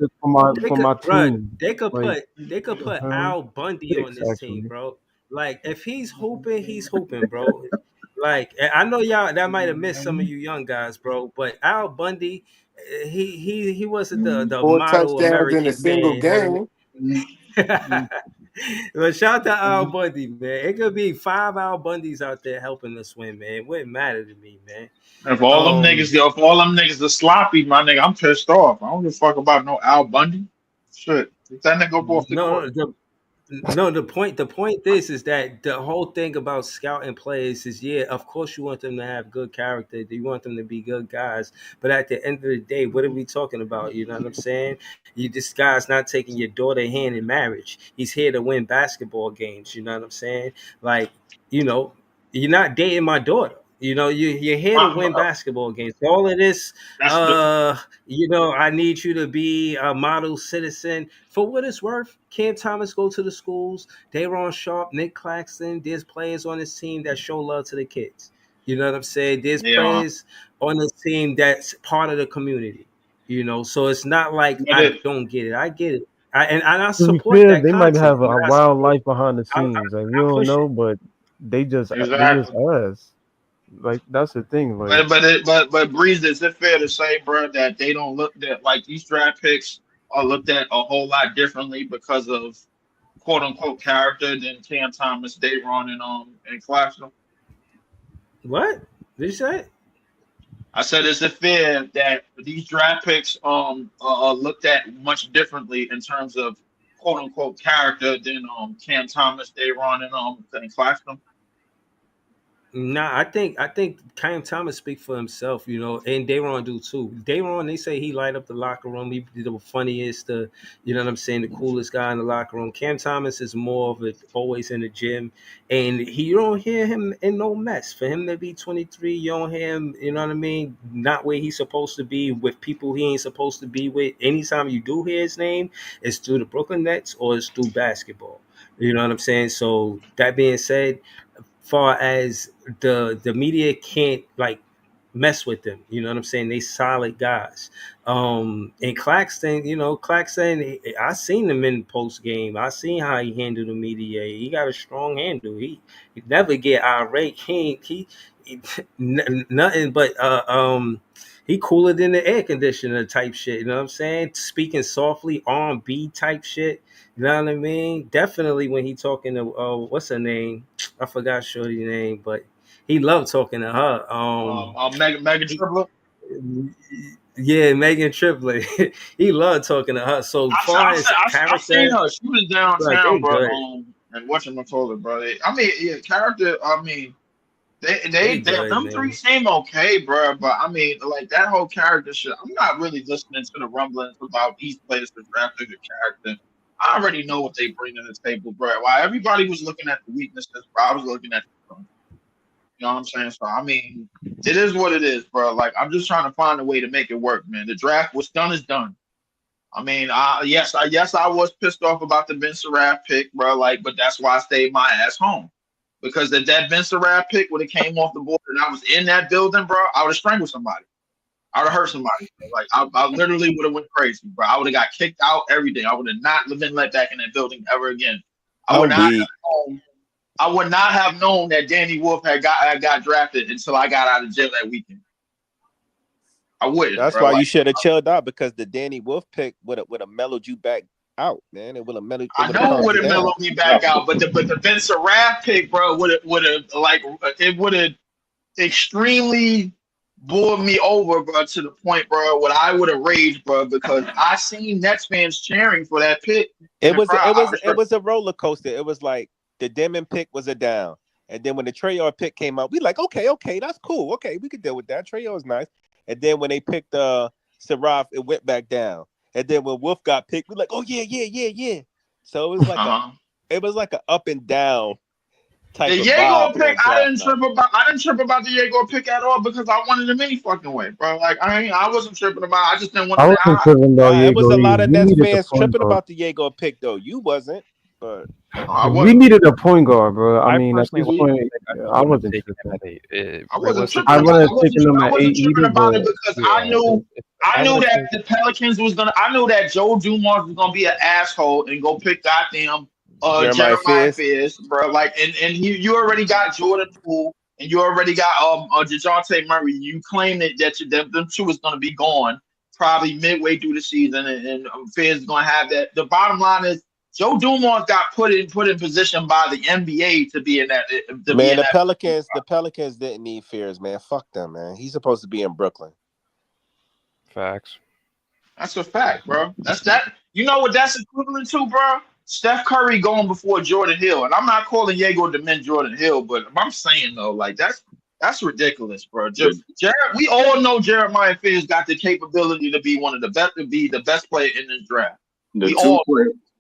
they for my could run. team. They could Like, put uh-huh. Al Bundy on 6 this team, actually. bro. Like, if he's hooping, bro. Like, and I know y'all that might have missed some of you young guys, bro. But Al Bundy, he wasn't the 4 model touchdowns in a American single man. game. Well, shout out to Al Bundy, man. It could be 5 Al Bundys out there helping us win, man. It wouldn't matter to me, man. If all them niggas are sloppy, my nigga, I'm pissed off. I don't give a fuck about no Al Bundy. Shit. Get that nigga up off the court. The point is that the whole thing about scouting players is, yeah, of course you want them to have good character, you want them to be good guys, but at the end of the day, what are we talking about? You know what I'm saying? This guy's not taking your daughter hand in marriage. He's here to win basketball games. You know what I'm saying? Like, you know, you're not dating my daughter. You know, you're here to win basketball games. All of this, you know, I need you to be a model citizen. For what it's worth, Cam Thomas go to the schools. Day'Ron Sharpe, Nick Claxton. There's players on this team that show love to the kids. You know what I'm saying? There's players on this team that's part of the community. You know, so it's not like I don't get it. I get it. I support that they might content. have a wild life behind the scenes. Like, we don't push know, but they just us. Like, that's the thing. Like, But Breeze, is it fair to say, bro, that they don't look at like these draft picks are looked at a whole lot differently because of quote unquote character than Cam Thomas, Day'Ron, and Claxton? What did you say? I said, is it fair that these draft picks are looked at much differently in terms of quote unquote character than Cam Thomas, Day'Ron, and Claxton? Nah, I think Cam Thomas speak for himself, you know, and Day'Ron do too. Day'Ron, they say he light up the locker room. He the funniest, you know what I'm saying, the coolest guy in the locker room. Cam Thomas is more of it, always in the gym, and you don't hear him in no mess. For him to be 23, you don't hear him, you know what I mean, not where he's supposed to be with people he ain't supposed to be with. Anytime you do hear his name, it's through the Brooklyn Nets or it's through basketball. You know what I'm saying? So that being said, far as the media can't like mess with them, you know what I'm saying? They solid guys. And Claxton, you know, I seen him in post game. I seen how he handled the media. He got a strong handle. He never get irate. Nothing but he cooler than the air conditioner type shit. You know what I'm saying? Speaking softly, R&B type shit. You know what I mean? Definitely when he talking to what's her name? I forgot Shorty's name, but he loved talking to her. Megan Triplet. Yeah, Megan Triplet. He loved talking to her. So far as character, I've seen her. She was downtown, bro. good. And whatchamacallit, bro. I mean, yeah, character. I mean, they good, them man. three seem okay, bro. But I mean, like that whole character shit. I'm not really listening to the rumblings about these players for drafting the character. I already know what they bring to the table, bro. While everybody was looking at the weaknesses, bro, I was looking at the strengths. You know what I'm saying? So I mean, it is what it is, bro. Like I'm just trying to find a way to make it work, man. The draft, what's done is done. I mean, yes, I was pissed off about the Ben Surratt pick, bro. Like, but that's why I stayed my ass home Because if that Vince Rapp pick would have came off the board and I was in that building, bro, I would have strangled somebody. I would have hurt somebody. Like I literally would have went crazy, bro. I would have got kicked out, everything. I would have not been let back in that building ever again. I would not have known that Danny Wolf had got drafted until I got out of jail that weekend. I wouldn't. That's bro. why Like, you should have chilled out, because the Danny Wolf pick would have mellowed you back out, man. It would have mellowed. I know it would have mellowed me back out, but the Vince Rapp pick, bro, would have extremely bored me over, bro, to the point, bro, where I would have raged, bro, because I seen Nets fans cheering for that pick. It was a roller coaster. It was like the Demon pick was a down, and then when the Trayor pick came out, we like, okay, that's cool. Okay, we could deal with that. Trayor was nice, and then when they picked Saraf, it went back down, and then when Wolf got picked, we like, oh yeah. So it was like it was like an up and down type the of Jago vibe pick, on I didn't draft trip about the Jago pick at all because I wanted him any fucking way, bro. Like I wasn't tripping about. I just didn't want I to. wasn't tripping about It was a lot of Nets fans tripping guard. about the Jago pick, though. You wasn't, but We needed a point guard, bro. I mean, at this personally point, I wasn't taking tripping. him at 8. I wasn't tripping. I about wouldn't it. have taken him I at wasn't 8 tripping either, about it but because I knew that the Pelicans was gonna. I knew that Joe Dumars was gonna be an asshole and go pick goddamn Jeremiah Fierce, bro. Like, and you already got Jordan Poole and you already got DeJounte Murray. You claimed that them two was gonna be gone probably midway through the season, and Fierce is gonna have that. The bottom line is Joe Dumars got put in position by the NBA to be in that. The Pelicans didn't need Fierce, man. Fuck them, man. He's supposed to be in Brooklyn. Facts. That's a fact, bro. That's that. You know what that's equivalent to, bro? Steph Curry going before Jordan Hill, and I'm not calling Jago to men Jordan Hill, but I'm saying though, like that's ridiculous, bro. We all know Jeremiah Fierce got the capability to be one of the best, to be the best player in this draft.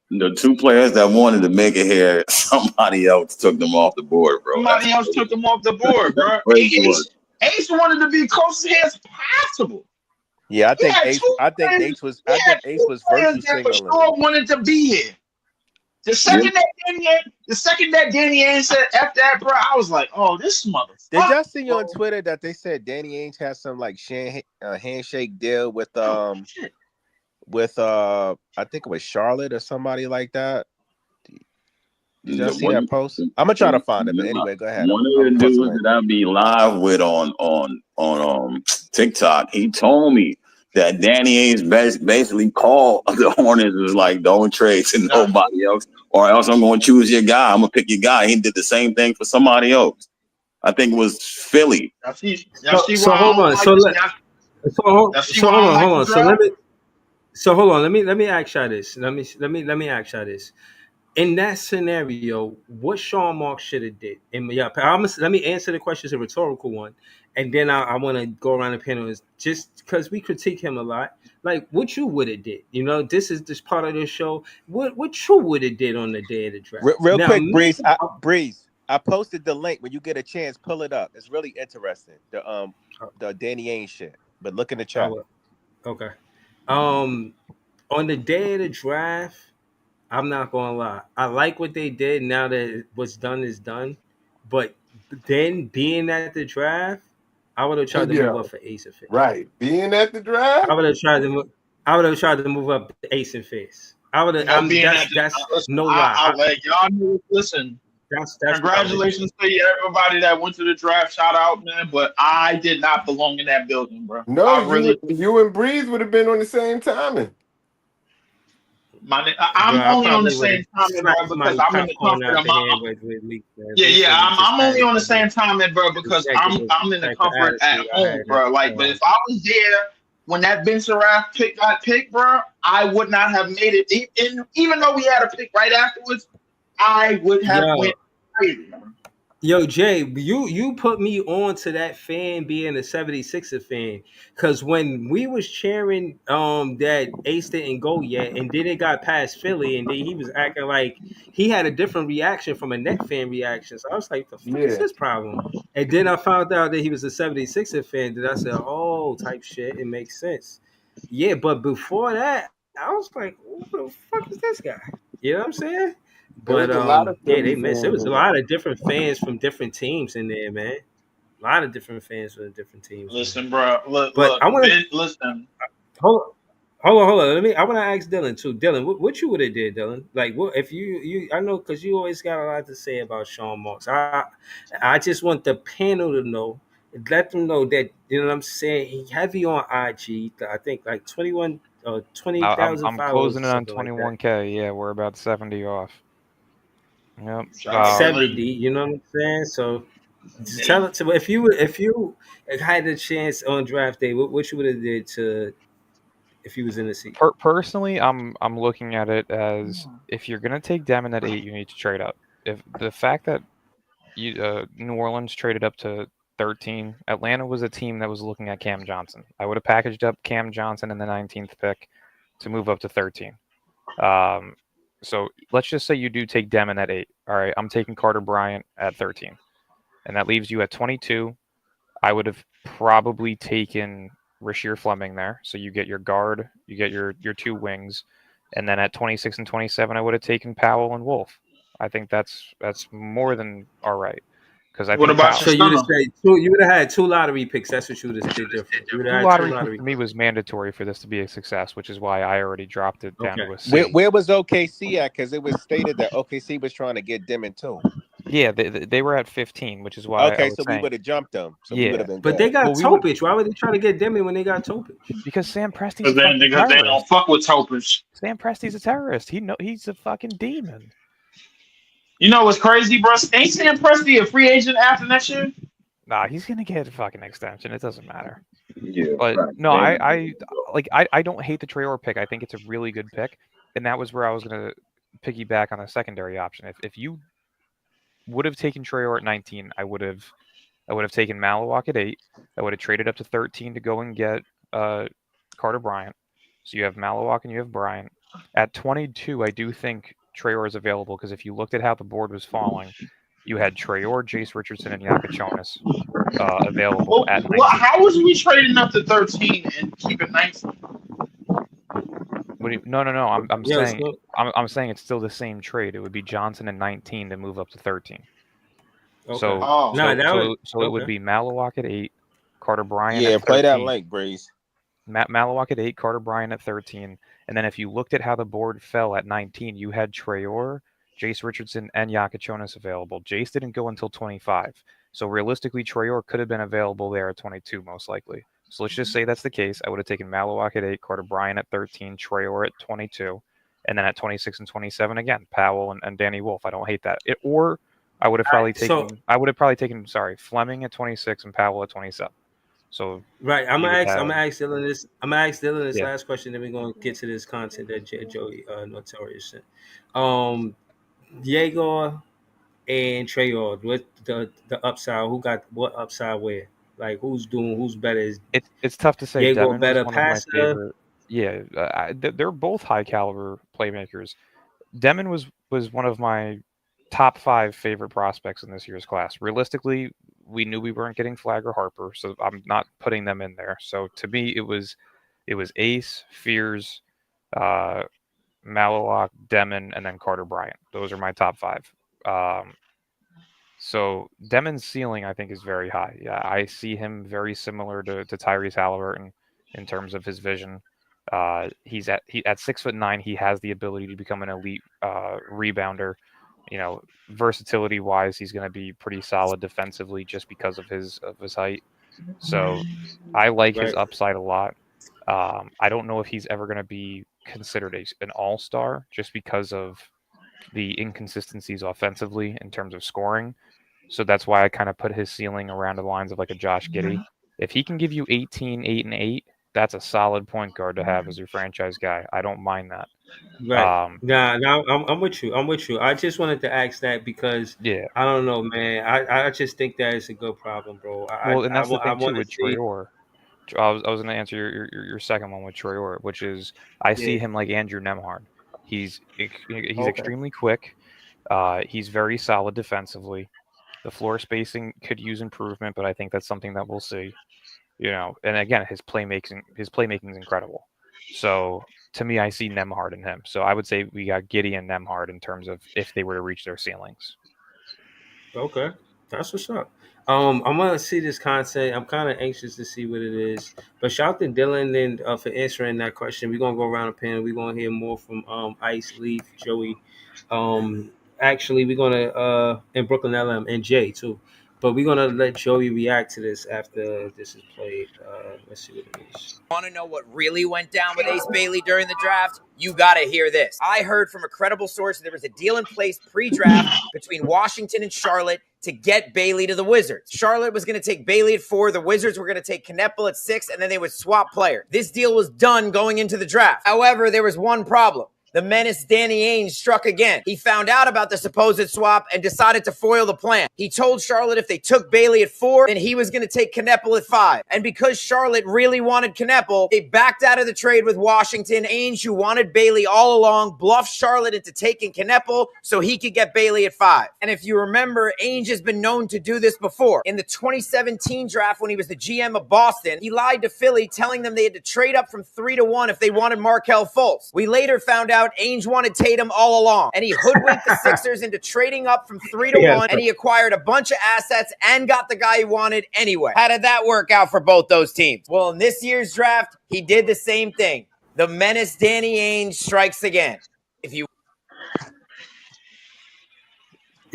The two players that wanted to make it here, somebody else took them off the board, bro. Somebody else took them off the board, bro. Ace wanted to be close as possible. Yeah, I think Ace was virtue signaling. Sure wanted to be here. The second that Danny Ainge said F that, bro, I was like, oh, this motherfucker. Did y'all see on Twitter that they said Danny Ainge has some like handshake deal with I think it was Charlotte or somebody like that? Did y'all see that post? I'm gonna try to find it, but anyway, go ahead. One of the dudes that I be live with on TikTok, he told me that Danny Ainge basically called the Hornets was like, don't trade to nobody else, or else I'm going to choose your guy. I'm going to pick your guy. He did the same thing for somebody else. I think it was Philly. So hold on. Let me ask y'all this. Let me ask y'all this. In that scenario, what Sean Marks should have did? And let me answer the question. It's a rhetorical one, and then I want to go around the panel. Is just because we critique him a lot, like what you would have did. You know, this is this part of the show. What you would have did on the day of the draft? Real quick, Breeze. I posted the link. When you get a chance, pull it up. It's really interesting. The Danny Ainge shit. But look in the chat. Okay. On the day of the draft, I'm not gonna lie. I like what they did. Now that what's done is done, but then being at the draft, I would have tried to move up for Ace and Fierce. Right, being at the draft, I would have tried to move up Ace and Fierce. I would have. That's no lie. Y'all listen. That's congratulations to everybody that went to the draft. Shout out, man! But I did not belong in that building, bro. No, you and Breeze would have been on the same timing. I'm only on the same time, bro, because I'm in the comfort of my. I'm only on the same time, bro, because I'm in the comfort at home, bro. Like, but if I was there when that Ben Saraf pick got picked, bro, I would not have made it. Even though we had a pick right afterwards, I would have went crazy. Yo, Jay, you put me on to that fan being a 76er fan, because when we was cheering that Ace didn't go yet, and then it got past Philly, and then he was acting like he had a different reaction from a Net fan reaction. So I was like, the fuck is his problem? And then I found out that he was a 76er fan. Then I said, oh, type shit, it makes sense. Yeah, but before that, I was like, who the fuck is this guy? You know what I'm saying? But was a lot of yeah, Philly they missed. There fans was a in there. lot of different fans from different teams in there, man. A lot of different fans from different teams, man. Listen, bro. But I want to Listen. hold hold on. I want to ask Dylan too. Dylan, what you would have did, Dylan? Like, what if you? I know because you always got a lot to say about Sean Marks. I just want the panel to know. Let them know that you know what I'm saying. He heavy on IG. I think like 21 or I'm 20,000 I'm followers closing or it on something like that. 21K. Yeah, we're about 70 off. Yep. Shout out to 70. Lynn. You know what I'm saying? So just tell it to if you had the chance on draft day, what you would have did to if you was in the seat. Personally, I'm looking at it as if you're gonna take Demon at 8, you need to trade up. If the fact that New Orleans traded up to 13, Atlanta was a team that was looking at Cam Johnson. I would have packaged up Cam Johnson in the 19th pick to move up to 13. So let's just say you do take Demon at 8. All right, I'm taking Carter Bryant at 13, and that leaves you at 22. I would have probably taken Rasheer Fleming there. So you get your guard, you get your two wings, and then at 26 and 27, I would have taken Powell and Wolf. I think that's more than all right because I What think about So your you would have stunner? said you would have had 2 lottery picks. That's what you would have did different. You would two have had two lottery picks lottery for me picks. was mandatory for this to be a success, which is why I already dropped it down Okay. to a C. Where was OKC at? Because it was stated that OKC was trying to get Demon too. Yeah, they were at 15, which is why I Okay, was so we saying would have jumped them. So we would yeah. have been But they good. got Well, we would Topich. Why would they try to get Demi when they got Topich? because Sam Presti's a Because fucking they terrorist. don't fuck with Topers. Sam Presti's a terrorist. He's a fucking demon. You know what's crazy, bro? Ain't Sam Presti a free agent after next year? Nah, he's gonna get a fucking extension. It doesn't matter. Yeah, But right. no, Damon. I don't hate the Traore pick. I think it's a really good pick, and that was where I was gonna piggyback on a secondary option. If you would have taken Traore at 19, I would have taken Malawak at 8. I would have traded up to 13 to go and get Carter Bryant. So you have Malawak and you have Bryant. At 22, I do think Traore is available because if you looked at how the board was falling, you had Traore, Jace Richardson, and Yakachonis available at 19. How was we trading up to 13 and keeping 19? No. I'm Yeah, saying I'm saying it's still the same trade. It would be Johnson and 19 to move up to 13. Okay. So Oh. No, that was it would be Malawak at 8, Carter Bryant Yeah, at 13. play that link, Breeze. Malawak at 8, Carter Bryant at 13. And then if you looked at how the board fell at 19, you had Traore, Jace Richardson, and Yakachonis available. Jace didn't go until 25. So realistically, Traore could have been available there at 22, most likely. So let's just say that's the case. I would have taken Malawak at 8, Carter Bryant at 13, Traore at 22. And then at 26 and 27, again, Powell and Danny Wolf. I don't hate that. Or I would have probably taken Fleming at 26 and Powell at 27. So right. I'm you gonna would ask have- Dylan this. I'm gonna ask Dylan this Yeah. last question. Then we're gonna get to this content that Joey Notorious sent. Diego and Traore. What the upside? Who got what upside where? Like who's better? Is it's tough to say. Diego Devin better was one of my passer? favorite. Yeah, they're both high caliber playmakers. Demon was one of my top 5 favorite prospects in this year's class. Realistically, we knew we weren't getting Flag or Harper, so I'm not putting them in there. So to me, it was Ace, Fears, Malawak, Demon, and then Carter Bryant. Those are my top 5. So Demon's ceiling, I think, is very high. Yeah, I see him very similar to Tyrese Halliburton in terms of his vision. He's at 6'9", he has the ability to become an elite rebounder. You know, versatility wise, he's going to be pretty solid defensively just because of his height. So I like his upside a lot. I don't know if he's ever going to be considered an all-star just because of the inconsistencies offensively in terms of scoring. So that's why I kind of put his ceiling around the lines of like a Josh Giddey. If he can give you 18, 8, and 8, that's a solid point guard to have as your franchise guy. I don't mind that. Right. I'm with you. I'm with you. I just wanted to ask that because I don't know, man. I just think that is a good problem, bro. And that's the thing too with Traore. I was going to answer your second one with Traore, which is I see him like Andrew Nembhard. He's extremely quick. He's very solid defensively. The floor spacing could use improvement, but I think that's something that we'll see. You know, and again, his playmaking is incredible. So to me, I see Nembhard in him. So I would say we got Giddey and Nembhard in terms of if they were to reach their ceilings. Okay, that's what's up. I'm gonna see this content. I'm kind of anxious to see what it is. But shout out to Dylan and for answering that question. We're gonna go around the panel. We're gonna hear more from Ice, Leaf, Joey. Actually, we're gonna and Brooklyn LM and Jay too. But we're gonna let Joey react to this after this is played. Let's see what it is. Want to know what really went down with Ace Bailey during the draft? You got to hear this. I heard from a credible source that there was a deal in place pre-draft between Washington and Charlotte to get Bailey to the Wizards. Charlotte was going to take Bailey at 4. The Wizards were going to take Knepel at 6, and then they would swap player. This deal was done going into the draft. However, there was one problem. The menace Danny Ainge struck again. He found out about the supposed swap and decided to foil the plan. He told Charlotte if they took Bailey at 4, then he was going to take Knepel at 5. And because Charlotte really wanted Knepel, they backed out of the trade with Washington. Ainge, who wanted Bailey all along, bluffed Charlotte into taking Knepel so he could get Bailey at 5. And if you remember, Ainge has been known to do this before. In the 2017 draft, when he was the GM of Boston, he lied to Philly, telling them they had to trade up from 3 to 1 if they wanted Markelle Fultz. We later found out Ainge wanted Tatum all along, and he hoodwinked the Sixers into trading up from 3 to 1, and he acquired a bunch of assets and got the guy he wanted anyway. How did that work out for both those teams? Well, in this year's draft, he did the same thing. The menace Danny Ainge strikes again. If you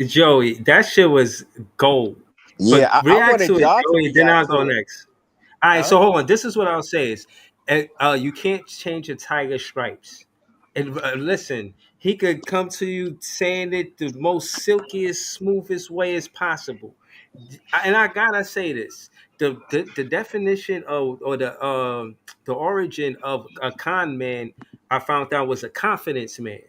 Joey, that shit was gold. Yeah, But I react wanted to it, y'all to Joey, then I'll react go to it. next. All right, so hold on. This is what I'll say is, you can't change a tiger stripes. And listen, he could come to you saying it the most silkiest, smoothest way as possible. And I gotta say this: the definition of or the origin of a con man, I found out was a confidence man.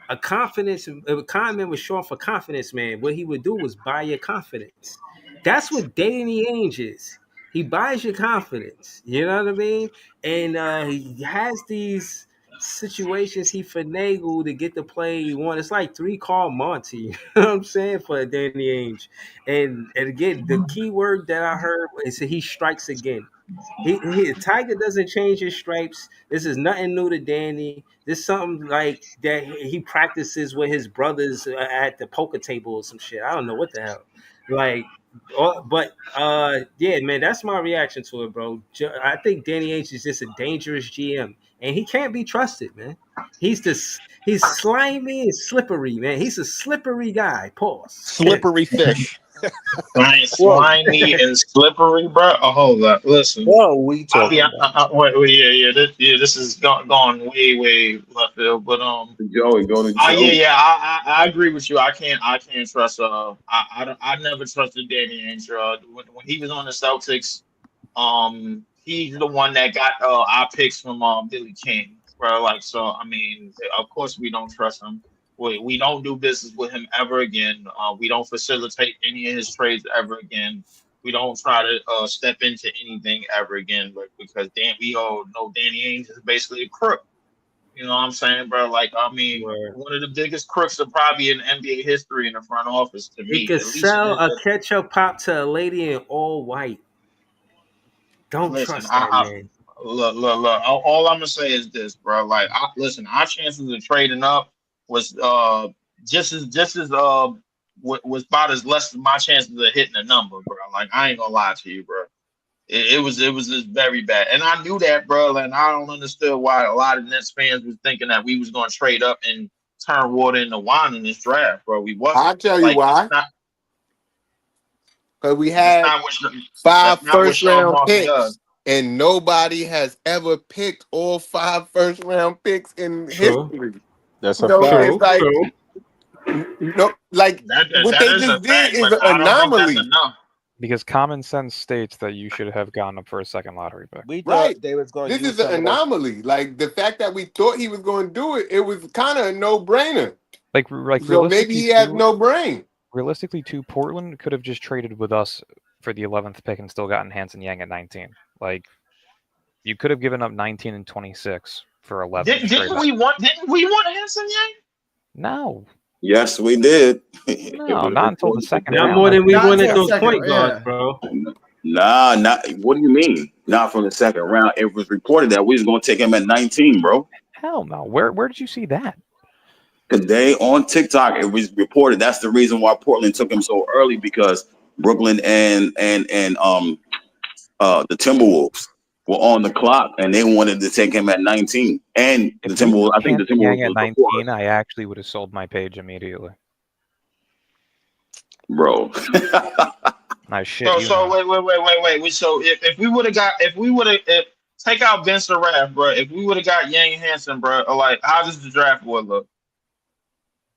A con man was short for confidence man. What he would do was buy your confidence. That's what Danny Ainge is. He buys your confidence. You know what I mean? And he has these situations he finagled to get the play he wants. It's like 3 Carl Monty. You know what I'm saying? For Danny Ainge. And again, the key word that I heard is he strikes again. Tiger doesn't change his stripes. This is nothing new to Danny. This is something like that he practices with his brothers at the poker table or some shit. I don't know what the hell. Like, but yeah, man, that's my reaction to it, bro. I think Danny Ainge is just a dangerous GM, and he can't be trusted, man. He's slimy and slippery, man. He's a slippery guy. Pause. Slippery fish. Slimy and slippery, bro. Oh, hold up. Listen. What are we talking about? This is gone way left field. But Joey, go to Joe. I agree with you. I can't trust. I never trusted Danny Ainge. When he was on the Celtics, he's the one that got our picks from Billy King, bro. Like, so I mean, of course we don't trust him. We don't do business with him ever again. We don't facilitate any of his trades ever again. We don't try to step into anything ever again, because we all know Danny Ainge is basically a crook. You know what I'm saying, bro? Like, I mean, one of the biggest crooks of probably in NBA history in the front office to me. He could sell a ketchup pop to a lady in all white. Don't trust that man. Look. All I'm gonna say is this, bro. Like, our chances of trading up was just as was about as less as my chances of hitting a number, bro. Like, I ain't gonna lie to you, bro. It was just very bad, and I knew that, bro. And I don't understand why a lot of Nets fans was thinking that we was gonna trade up and turn water into wine in this draft, bro. We wasn't. I'll tell you why. Because we had 5 first-round picks, and nobody has ever picked all 5 first-round picks in history. That's a fact. It's like, like what they just did is an anomaly. Because common sense states that you should have gone up for a second lottery pick. We thought they was going. This is an anomaly. Like, the fact that we thought he was going to do it, it was kind of a no-brainer. Like so maybe he has no brain. Realistically, too, Portland could have just traded with us for the 11th pick and still gotten Hanson Yang at 19. Like, you could have given up 19 and 26 for 11. Didn't we want Hanson Yang? No. Yes, we did. No, not until the second round. Not more than we wanted those point guards, bro. Nah, not. What do you mean? Not from the second round. It was reported that we was going to take him at 19, bro. Hell no. Where did you see that? Because they on TikTok, it was reported that's the reason why Portland took him so early, because Brooklyn and the Timberwolves were on the clock and they wanted to take him at 19. And the Timberwolves, I think the Timberwolves at was 19, before us. I actually would have sold my page immediately. Bro. Nice shit. So wait. So if we would have take out Vincent Raff, bro. If we would have got Yang Hansen, bro, like how does the draft board look?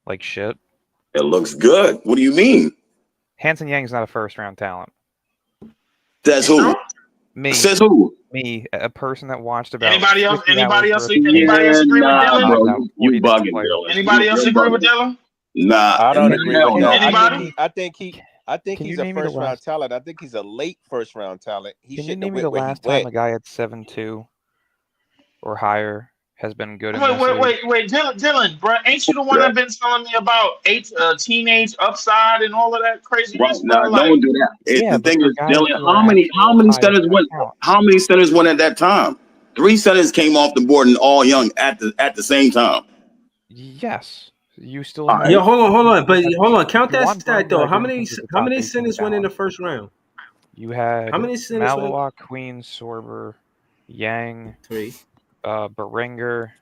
Like shit. It looks good. What do you mean? Hanson Yang's not a first round talent. That's who? Me. Says who? Me, a person that watched about Anybody else? 50 Anybody hours else? worth of Anybody else agree with Dylan? Bro, you bugging, Dylan. Anybody else agree with Dylan? Nah, I don't agree with that. Anybody? I think he's a first round talent. I think he's a late first round talent. He Can you shouldn't name have me the went where last he time went. a guy at 7'2" or higher has been good in this league? Wait, Dylan, bro, ain't you the one that been telling me about teenage upside and all of that craziness? Right, nah, don't do that. The thing is, Dylan, how many centers went at that time? 3 centers came off the board and all young at the same time. Yes. You still hold on. But hold on. Count that stat though. How many centers went in the first round? You had how many centers Maloa, Queen, Sorber, Yang, 3, Beringer,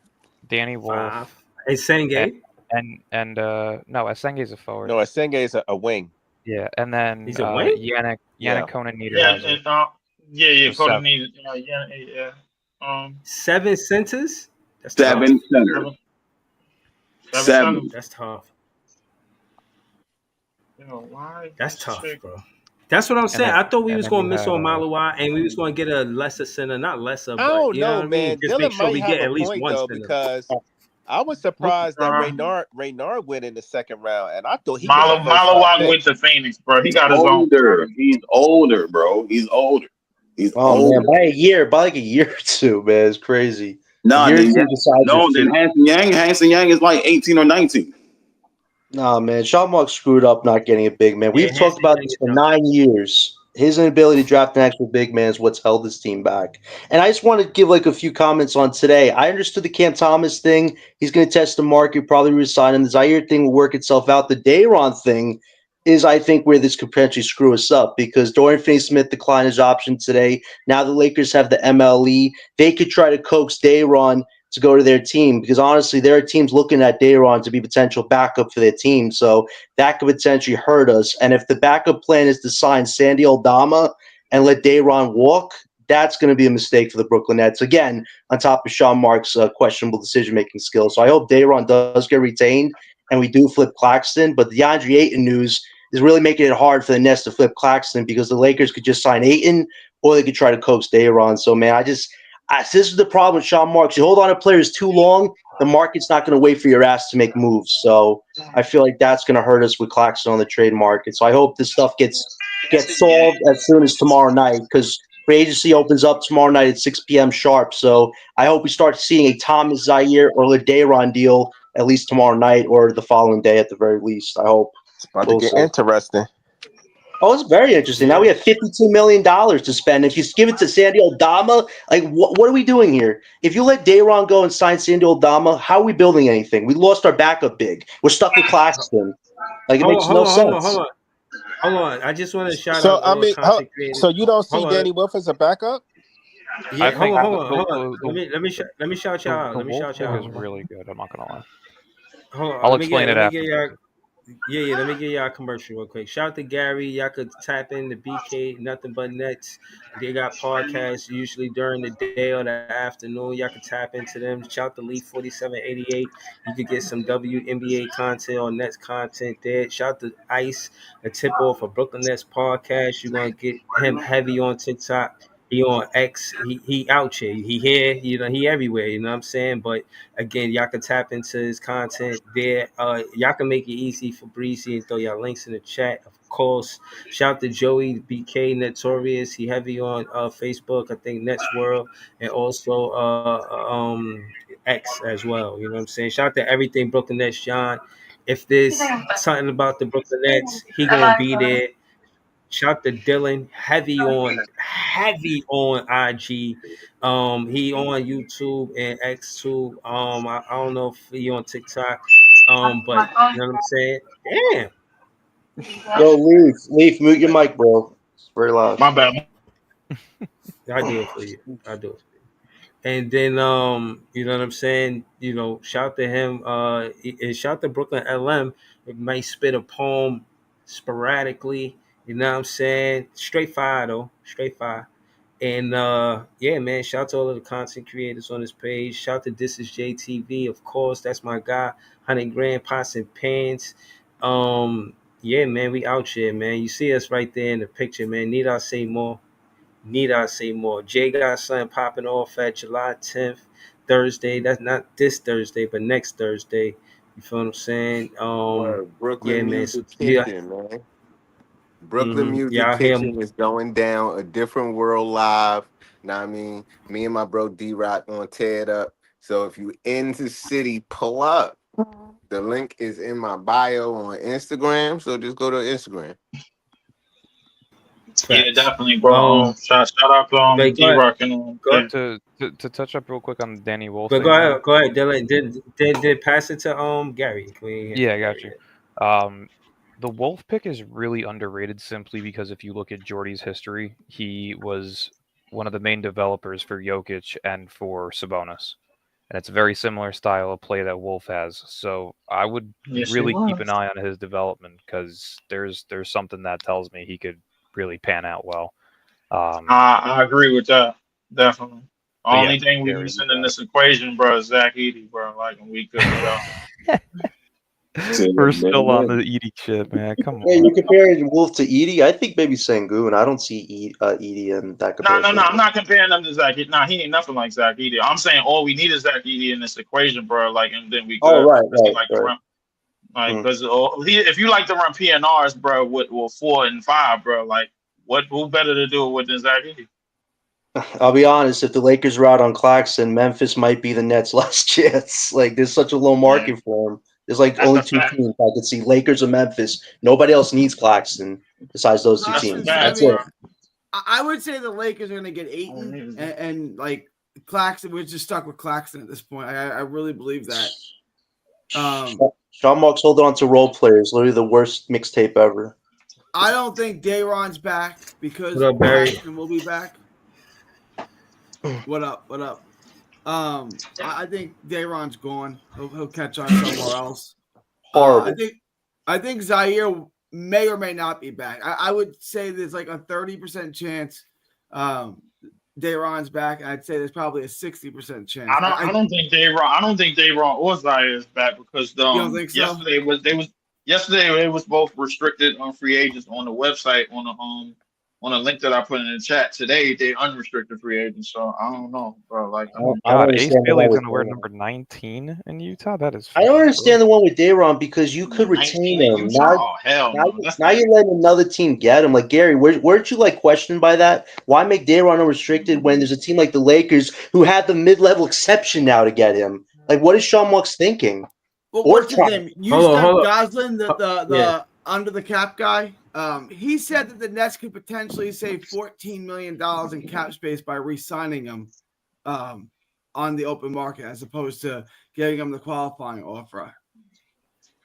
Danny Wolf, and Senge. And no, Asenge's a forward. No, Asenge is a wing. Yeah, and then he's a wing? Yannick Conan Niederhauser. Conan Niederhauser. 7 centers? That's 7 centers. 7. That's tough. Why? That's tough, bro. That's what I'm saying. I thought we was going to miss on Maloa, and we was going to get a lesser center, not lesser, but I don't you know know, what I man. mean? Just Dylan make sure might we have get a at least point, one though, center. because I was surprised that Reynard went in the second round, and I thought he Maloa went to Phoenix, bro. He got his own. He's older, bro. He's older. Man, by like a year or two, man. It's crazy. Then Hanson Yang is like 18 or 19. Nah, man. Sean Marks screwed up not getting a big man. We've talked about this for 9 years. His inability to draft an actual big man is what's held his team back. And I just want to give like a few comments on today. I understood the Cam Thomas thing. He's going to test the market, probably resign him. The Zaire thing will work itself out. The Dayron thing is, I think, where this could potentially screw us up, because Dorian Finney-Smith declined his option today. Now the Lakers have the MLE. They could try to coax Dayron to go to their team, because honestly, there are teams looking at Dayron to be potential backup for their team. So that could potentially hurt us. And if the backup plan is to sign Sandy Aldama and let Dayron walk, that's going to be a mistake for the Brooklyn Nets. Again, on top of Sean Marks' questionable decision-making skills. So I hope Dayron does get retained and we do flip Claxton. But the DeAndre Ayton news is really making it hard for the Nets to flip Claxton, because the Lakers could just sign Ayton or they could try to coax Dayron. So, man, this is the problem with Sean Marks. You hold on to players too long, the market's not going to wait for your ass to make moves. So I feel like that's going to hurt us with Claxton on the trade market. So I hope this stuff gets solved as soon as tomorrow night, because free agency opens up tomorrow night at 6 p.m. sharp. So I hope we start seeing a Thomas Zaire or a Dayron deal at least tomorrow night or the following day at the very least. I hope. It's about to get interesting. Oh, it's very interesting. Now we have $52 million to spend. If you give it to Sandy Aldama, like what are we doing here? If you let Dayron go and sign Sandy Aldama, how are we building anything? We lost our backup big. We're stuck with Claxton. Like it makes no sense. Hold on. I just want to shout So out. I mean, so you don't see Danny Wolf as a backup? Yeah, hold on. Let me shout y'all out. Let me shout y'all out. Is really good. I'm not gonna lie. Hold on. I'll explain it after. Let me get y'all a commercial real quick. Shout out to Gary. Y'all could tap in the BK Nothing But Nets. They got podcasts usually during the day or the afternoon. Y'all could tap into them. Shout out to Lee 4788. You could get some WNBA content or Nets content there. Shout out to Ice, a tip off for Brooklyn Nets podcast. You're gonna get him heavy on TikTok. He on X, he out here, he here, he everywhere, you know what I'm saying? But again, y'all can tap into his content there. Y'all can make it easy for Breezy and throw y'all links in the chat, of course. Shout out to Joey BK Notorious, he heavy on Facebook, I think Nets World, and also X as well, you know what I'm saying? Shout out to everything Brooklyn Nets, John. If there's something about the Brooklyn Nets, he gonna be there. Shout to Dylan, heavy on IG. He on YouTube and X2. I don't know if he on TikTok. But you know what I'm saying? Damn. Yo, Leaf, mute your mic, bro. It's very loud. My bad. I do it for you. And then you know what I'm saying? You know, shout to him. And shout to Brooklyn LM. It might spit a poem sporadically. You know what I'm saying? Straight fire though. Straight fire. And yeah, man, shout to all of the content creators on this page. Shout to This Is JTV, of course. That's my guy. 100 grand pots and pans. Yeah, man, we out here, man. You see us right there in the picture, man. Need I say more? Jay got something popping off at July 10th, Thursday. That's not this Thursday, but next Thursday. You feel what I'm saying? Brooklyn yeah, man. Music So, yeah. Kitchen, man. Brooklyn Music Yeah, Kitchen is going down. A Different World live. Know what I mean? Me and my bro D-Rock gonna tear it up. So if you in the city, pull up. The link is in my bio on Instagram. So just go to Instagram. Yeah, definitely, bro. Shout out to D-Rock and to touch up real quick on the Danny Wolf. But thing, go ahead, Dylan. Did pass it to Gary? Yeah, I got you. The Wolf pick is really underrated simply because if you look at Jordy's history, he was one of the main developers for Jokic and for Sabonis. And it's a very similar style of play that Wolf has. So I would really keep an eye on his development because there's something that tells me he could really pan out well. I agree with that. Definitely. Only thing we're missing in this equation, bro, is Zach Edey, bro. Like, we could go. We're still on the Edey shit, man. Come on. Yeah, you comparing Wolf to Edey? I think maybe Sengun. I don't see Edey in that comparison. No. I'm not comparing them to Zach Edey. Nah, he ain't nothing like Zach Edey. I'm saying all we need is Zach Edey in this equation, bro. Like, and then we could. Right. Because if you like to run PNRs, bro, with 4 and 5, bro, like, who better to do it with than Zach Edey? I'll be honest, if the Lakers were out on Claxton, Memphis might be the Nets' last chance. Like, there's such a low market for him. There's like only two teams I could see, Lakers or Memphis. Nobody else needs Claxton besides those two teams. That's it. I would say the Lakers are going to get Ayton and like Claxton. We're just stuck with Claxton at this point. I really believe that. Sean Marks holding on to role players, literally the worst mixtape ever. I don't think Dayron's back because Claxton will be back. What up? I think Dayron's gone. He'll catch on somewhere else. Horrible. I think Zaire may or may not be back. I would say there's like a 30% chance Dayron's back. I'd say there's probably a 60% chance. I don't think Dayron or Zaire is back because you don't think so? yesterday it was both restricted on free agents on the website on a link that I put in the chat. Today they unrestricted free agents, so I don't know, bro. Like, Ace Bailey is going to wear number 19 in Utah. That is. I don't understand the one with Dayron because you could retain him. Now you're letting another team get him. Like, Gary, weren't you like questioned by that? Why make Dayron unrestricted when there's a team like the Lakers who had the mid-level exception now to get him? Like, what is Sean Marks thinking? Well, what's his name? Goslin, the under the cap guy. He said that the Nets could potentially save $14 million in cap space by re-signing him on the open market as opposed to getting him the qualifying offer.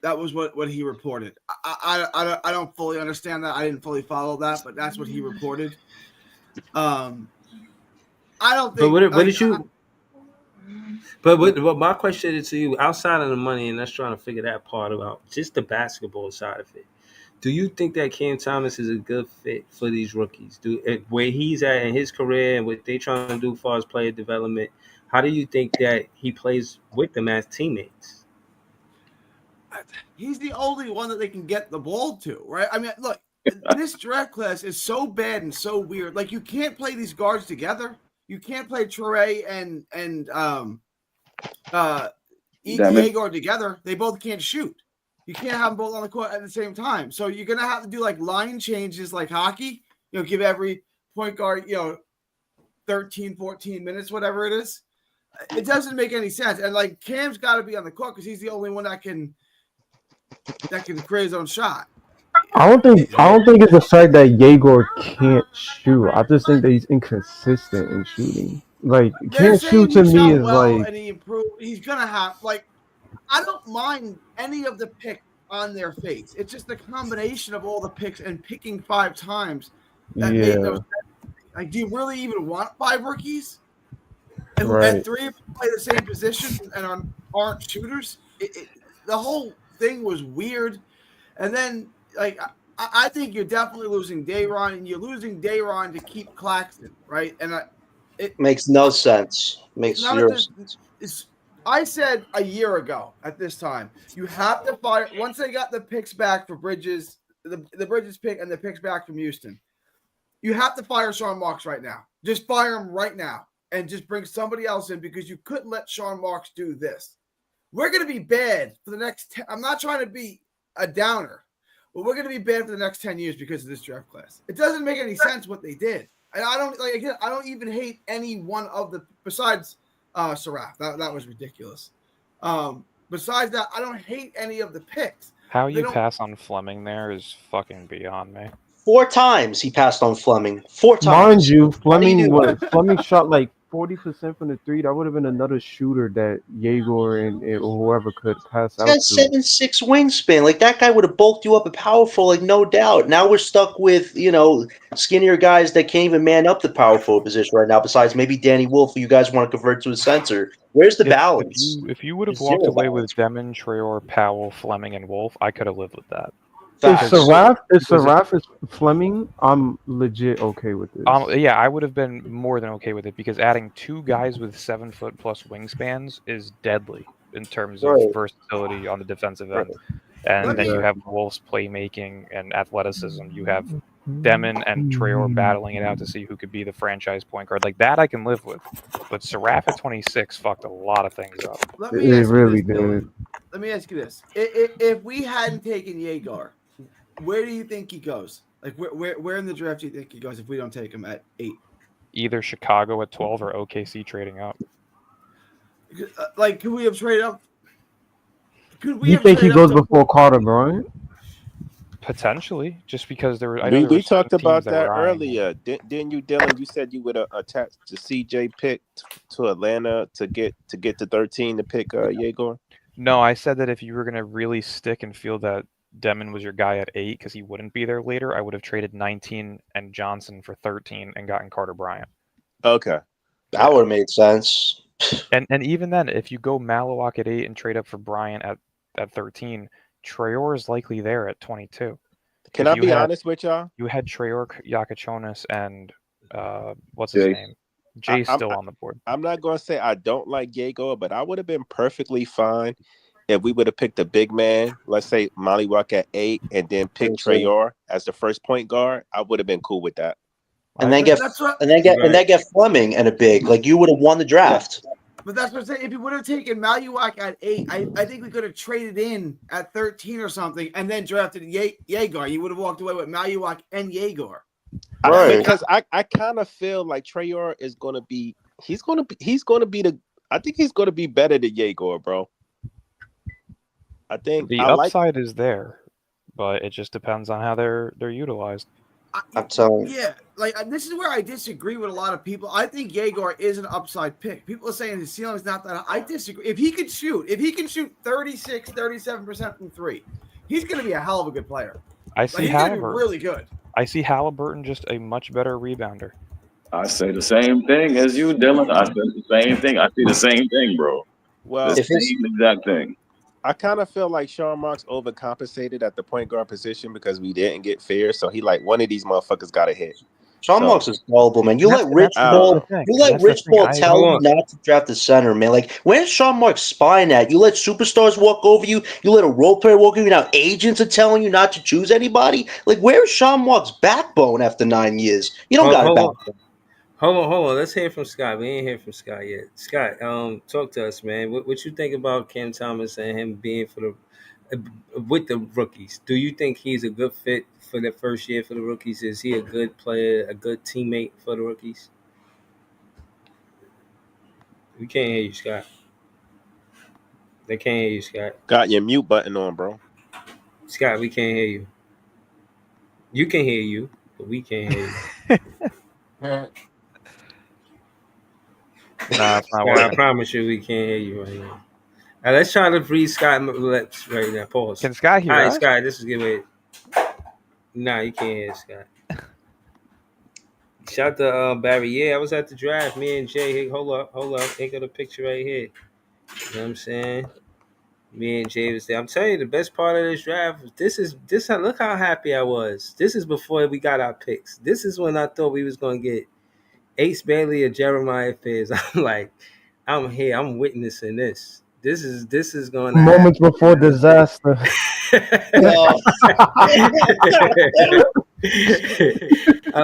That was what he reported. I don't fully understand that. I didn't fully follow that, but that's what he reported. I don't think. But what did you? But my question is to you, outside of the money, and that's trying to figure that part out, just the basketball side of it. Do you think that Cam Thomas is a good fit for these rookies? Where he's at in his career and what they're trying to do as far as player development, how do you think that he plays with them as teammates? He's the only one that they can get the ball to, right? I mean, look, this draft class is so bad and so weird. Like, you can't play these guards together. You can't play Trae and Igor together. They both can't shoot. You can't have them both on the court at the same time. So you're going to have to do like line changes like hockey, give every point guard, 13, 14 minutes, whatever it is. It doesn't make any sense. And like Cam's got to be on the court because he's the only one that can create his own shot. I don't think it's the fact that Yegor can't shoot. I just think that he's inconsistent in shooting. Like They're can't shoot saying to he me shot is well like and he improved. He's gonna have I don't mind any of the pick on their face. It's just the combination of all the picks and picking 5 times that made no yeah, sense. Like, do you really even want 5 rookies? And right. 3 of them play the same position and aren't shooters? The whole thing was weird. And then, like, I think you're definitely losing Dayron, and you're losing Dayron to keep Claxton, right? And it Makes no sense. Makes none zero of sense. this. I said a year ago at this time, you have to fire once they got the picks back for Bridges, the Bridges pick and the picks back from Houston. You have to fire Sean Marks right now. Just fire him right now and just bring somebody else in because you couldn't let Sean Marks do this. We're going to be bad for the next I'm not trying to be a downer, but we're going to be bad for the next 10 years because of this draft class. It doesn't make any sense what they did. And I don't even hate any one of the besides Saraf. That was ridiculous. Besides that, I don't hate any of the picks. How you pass on Fleming there is fucking beyond me. 4 times he passed on Fleming. 4 times. Mind you, How do you do Fleming that? Fleming shot like 40% from the 3. That would have been another shooter that Yegor and whoever could pass He's out got to. 7'6" wingspan. Like that guy would have bulked you up at power forward, like no doubt. Now we're stuck with skinnier guys that can't even man up the power forward position right now. Besides maybe Danny Wolf, who you guys want to convert to a center. Where's the balance? If you would have There's walked zero away balance. with Demon, Traore, Powell, Fleming, and Wolf, I could have lived with that. If Saraf is Fleming, I'm legit okay with this. Yeah, I would have been more than okay with it because adding 2 guys with 7-foot plus wingspans is deadly in terms of versatility on the defensive end. And then you have Wolf's playmaking and athleticism. You have Demon and Traore battling it out to see who could be the franchise point guard. Like that I can live with. But Saraf at 26 fucked a lot of things up. It really did. Let me ask you this. If we hadn't taken Yegor, where do you think he goes? Like where in the draft do you think he goes if we don't take him at 8? Either Chicago at 12 or OKC trading up. Like, could we have traded up? You think he goes before Carter Bryant? Potentially, just because there were. We talked about that earlier, didn't you, Dylan? You said you would attach the CJ pick to Atlanta to get to 13 to pick Yegor. No, I said that if you were going to really stick and feel that Demon was your guy at 8 because he wouldn't be there later, I would have traded 19 and Johnson for 13 and gotten Carter Bryant. Okay, that would have made sense. And even then, if you go Malawak at 8 and trade up for Bryant at 13, Traore is likely there at 22. Can I be honest with y'all? You had Traore, Yakachonis, and what's his name? Jay's still on the board. I'm not going to say I don't like Yegor, but I would have been perfectly fine if we would have picked a big man, let's say Malawak at 8, and then pick Traore as the first point guard. I would have been cool with that. And then get Fleming and a big. Like you would have won the draft. But that's what I'm saying. If you would have taken Malawak at 8, I think we could have traded in at 13 or something, and then drafted Yegor. You would have walked away with Malawak and Yegor. Right. Because I kind of feel like Traore is going to be. He's going to be the. I think he's going to be better than Yegor, bro. I think the upside is there, but it just depends on how they're utilized. I'm telling you. Yeah, like this is where I disagree with a lot of people. I think Yegor is an upside pick. People are saying his ceiling is not that high. I disagree. If he can shoot 36, 37% from 3, he's going to be a hell of a good player. I see he's Halliburton. Gonna be really good. I see Halliburton just a much better rebounder. I say the same thing as you, Dylan. I said the same thing. I see the same thing, bro. Well, the same exact thing. I kind of feel like Sean Marks overcompensated at the point guard position because we didn't get fair. So he like one of these motherfuckers got to hit. Sean Marks is gullible, man. You let Rich Paul tell you not to draft the center, man. Like, where's Sean Marks' spine at? You let superstars walk over you. You let a role player walk over you. Now agents are telling you not to choose anybody. Like, where's Sean Marks' backbone after 9 years? You don't got a backbone. Hold on. Let's hear from Scott. We ain't hear from Scott yet. Scott, talk to us, man. What you think about Cam Thomas and him being with the rookies? Do you think he's a good fit for the first year for the rookies? Is he a good player, a good teammate for the rookies? We can't hear you, Scott. They can't hear you, Scott. Got your mute button on, bro. Scott, we can't hear you. You can hear you, but we can't hear you. Nah, it's not Scott, I working. promise you, we can't hear you right now. Now, let's try to breathe Scott lips right now. Pause. Can Scott hear All right, us? Scott, this is good. Way. Nah, you can't hear Scott. Shout to Barry. Yeah, I was at the draft. Me and Jay. Hey, hold up. Ain't got a picture right here. You know what I'm saying? Me and Jay was there. I'm telling you, the best part of this draft. This. Look how happy I was. This is before we got our picks. This is when I thought we was gonna get Ace Bailey or Jeremiah Fizz. I'm like, I'm here. I'm witnessing this. This is going to Moments before disaster. I'm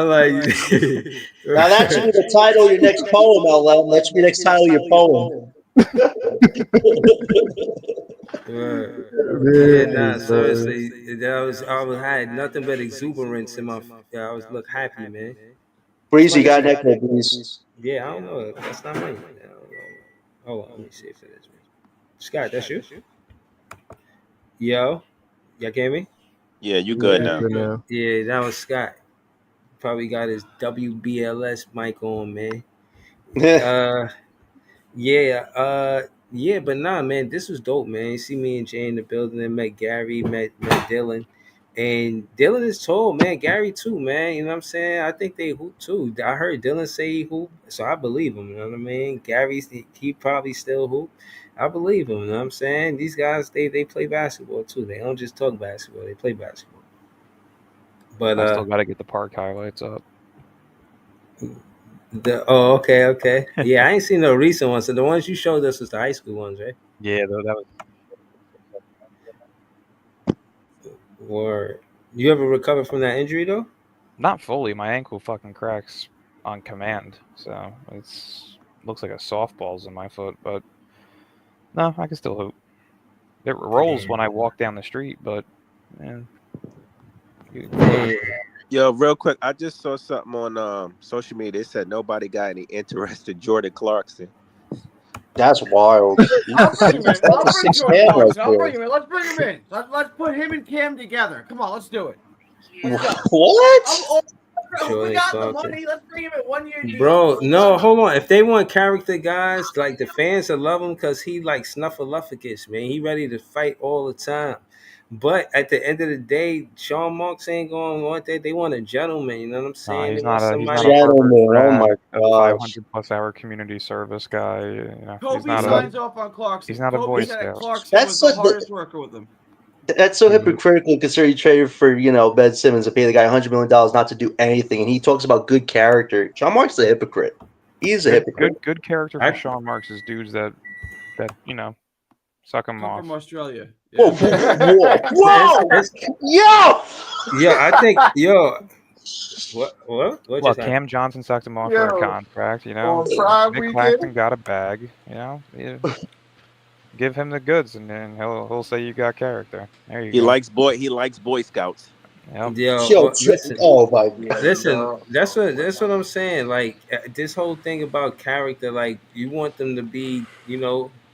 like, now that should be the title of your next poem, LM. That should be the next title of your poem. Yeah, nah, seriously, I had nothing but exuberance in my. I was look happy, man. Breezy, you got an echo, Breeze. Yeah, I don't know. That's not me. Hold on, let me see if it is me. Scott, that's you? Yo, y'all hear me? Yeah, you good now. Yeah, that was Scott. Probably got his WBLS mic on, man. Yeah, but nah, man, this was dope, man. You see me and Jay in the building, and met Gary, met Dylan. And Dylan is tall, man. Gary too, man. You know what I'm saying? I think they hoop too. I heard Dylan say he hoop, so I believe him. You know what I mean? He probably still hoop. I believe him. You know what I'm saying? These guys, they play basketball too. They don't just talk basketball; they play basketball. But I still gotta get the park highlights up. Okay. Yeah, I ain't seen no recent ones. So the ones you showed us was the high school ones, right? Yeah, though that was. Or you ever recover from that injury though? Not fully. My ankle fucking cracks on command, so looks like a softball's in my foot. But no, I can still hoop. It rolls when I walk down the street, but man. Yo, real quick, I just saw something on social media. They said nobody got any interest in Jordan Clarkson. That's wild. I'll bring him in. I'll bring him in. Let's bring him in. Let's put him and Cam together. Come on, let's do it. What? We got the money. Let's bring him in 1 year. Bro, no, hold on. If they want character guys, like the fans will love him because he like Snuffleupagus, man. He ready to fight all the time. But at the end of the day, Sean Marks ain't going to want that. They want a gentleman. You know what I'm saying? He's they not want a gentleman. Oh my god, 500+ hour community service guy. You know, Kobe signs off on Clarkson. He's not a Boy Scout. That's was the hardest worker with him. That's so hypocritical considering he traded for, Ben Simmons and pay the guy $100 million not to do anything, and he talks about good character. Sean Marks is a hypocrite. He's a hypocrite. Good character for Sean Marks is dudes that suck him off. From Australia. Yeah. Whoa! I think what well, Cam Johnson sucked him off for a contract. You know, Nick Claxton got a bag. You know, give him the goods, and then he'll say you got character. There you go. He likes Boy Scouts. Yep. Listen, oh my God. Listen, that's what I'm saying. Like this whole thing about character, like you want them to be,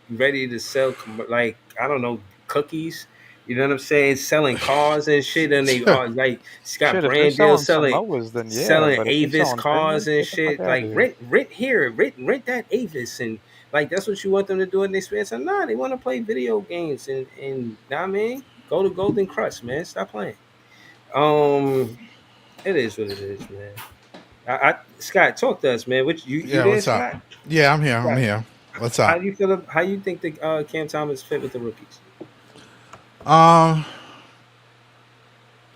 ready to sell, like I don't know, cookies. You know what I'm saying? Selling cars and shit, and they are like Scott Brandale selling Avis cars and shit. Like rent that Avis, and like that's what you want them to do in their spare time. Nah, they want to play video games and I mean, go to Golden Crust, man. Stop playing. It is what it is, man. Scott, talk to us, man. What's up? Scott? Yeah, I'm here. Scott. I'm here. What's up? How do you feel? How you think the Cam Thomas fit with the rookies? I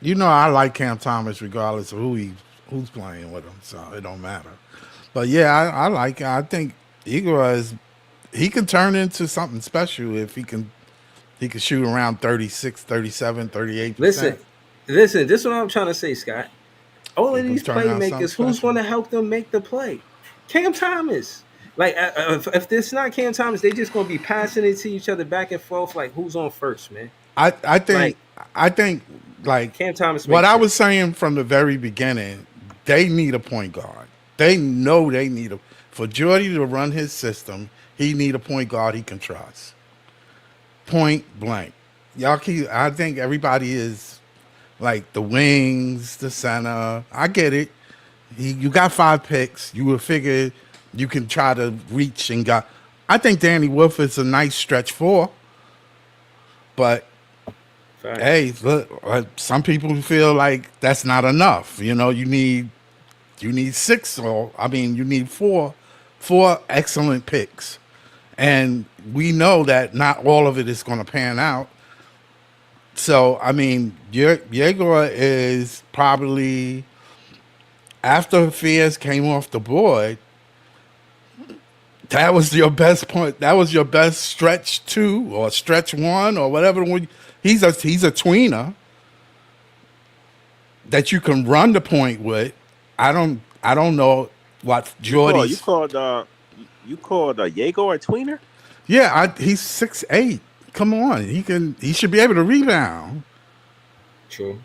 like Cam Thomas regardless of who's playing with him, so it don't matter. But yeah, I like it. I think Igor he can turn into something special if he can shoot around 36, 37, 38%. Listen, this is what I'm trying to say, Scott. All of these playmakers, who's going to help them make the play? Cam Thomas. Like, if it's not Cam Thomas, they just going to be passing it to each other back and forth. Like, who's on first, man? I think Cam Thomas. What I was saying from the very beginning, they need a point guard. They know they need for Jordy to run his system. He need a point guard he can trust. Point blank. I think everybody is. like the wings, the center. I get it. You got 5 picks. You would figure you can try to reach and got. I think Danny Wolf is a nice stretch 4, but Fact. hey, look, some people feel like that's not enough. You need 6, or you need 4 excellent picks, and we know that not all of it is going to pan out. So Yegor is probably, after Fiers came off the board, that was your best point. That was your best stretch 2 or stretch 1 or whatever. He's a tweener that you can run the point with. I don't know what Jordy. You called Yegor a tweener? Yeah, he's 6'8". Come on, he should be able to rebound. True.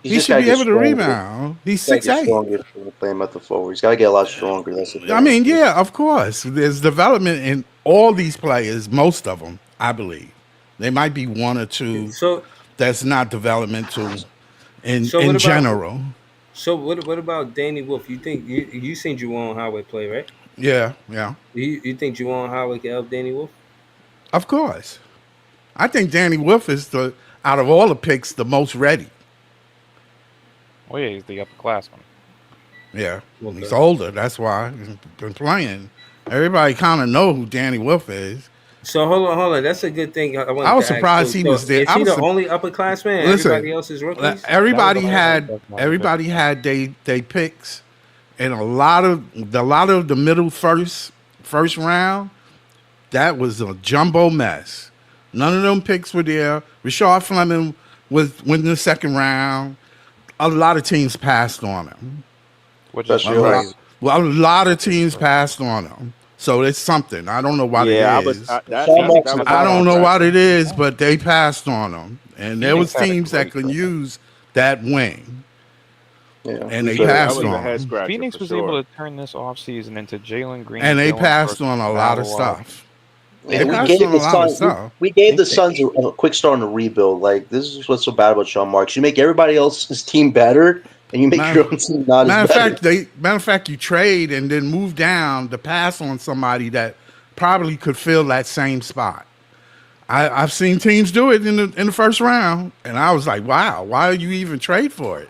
He should be able to rebound. He's 6'8". Play him at the forward. He's got to get a lot stronger. That's the yeah, of course. There's development in all these players. Most of them, I believe. There might be 1 or 2 that's not developmental in general. So what about Danny Wolf? You think you seen Juwan Howard play, right? Yeah. You think Juwan Howard can help Danny Wolf? Of course. I think Danny Wolf is out of all the picks, the most ready. Oh yeah, he's the upperclassman. Yeah, he's older. That's why he's been playing. Everybody kind of know who Danny Wolf is. So hold on. That's a good thing. I was surprised he was there. Is he the only upperclassman? Everybody else is rookies. Everybody had they picks, and a lot of the middle first round. That was a jumbo mess. None of them picks were there. Rashard Fleming was in the second round. A lot of teams passed on him. A lot of teams passed on him. So it's something. I don't know what it is. I don't know what it is, but they passed on him. And there was teams that could use that wing. Yeah, and they passed on him. Phoenix was able to turn this offseason into Jalen Green. And they passed on a lot of stuff. We gave the Suns a quick start on a rebuild. Like, this is what's so bad about Sean Marks. You make everybody else's team better, and you make your own team not as better. Matter of fact, you trade and then move down to pass on somebody that probably could fill that same spot. I've seen teams do it in the first round, and I was like, wow, why would you even trade for it?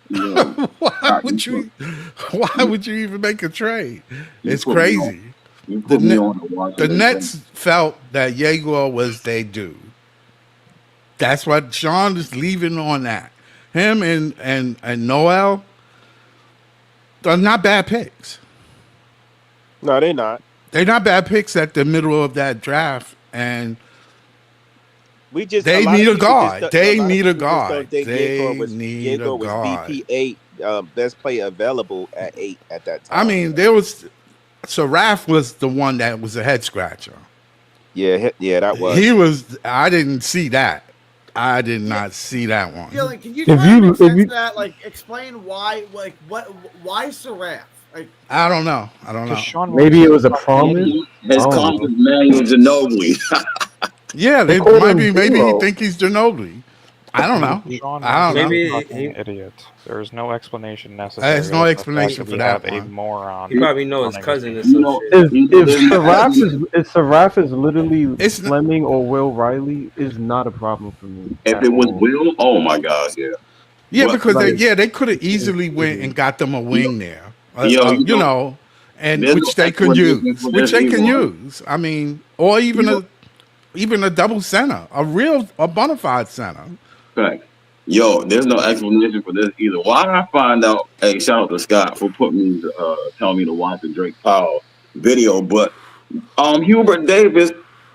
Yeah. Why would you even make a trade? It's crazy. The Nets felt that Yegor was their dude. That's what Sean is leaving on that. Him and Noel are not bad picks. No, they're not. They're not bad picks at the middle of that draft, and they need a guard. They need a guard. Yegor was BP8, best player available at 8 at that time. There was. So Raph was the one that was a head scratcher. Yeah, that was. He was. I didn't see that. I did not see that one. Dylan, can you try to make sense of that? Like, explain why? Like, why Saraf? Like, I don't know. Maybe it was a promise. His comment, man, was Ginobili. Yeah, maybe he think he's Ginobili. I don't know. Maybe idiot. There's no explanation necessary. There's no explanation for that. A moron. You probably know his cousin is If Saraf is literally Fleming or Will Riley, is not a problem for me. If it was Will, oh my God, yeah. Yeah, because they could have easily went and got them a wing there. And which they could use. I mean, or even a double center, a bona fide center. Correct. Yo, there's no explanation for this either. Why did I find out? Hey, shout out to Scott for putting me, telling me to watch the Drake Powell video. But Hubert Davis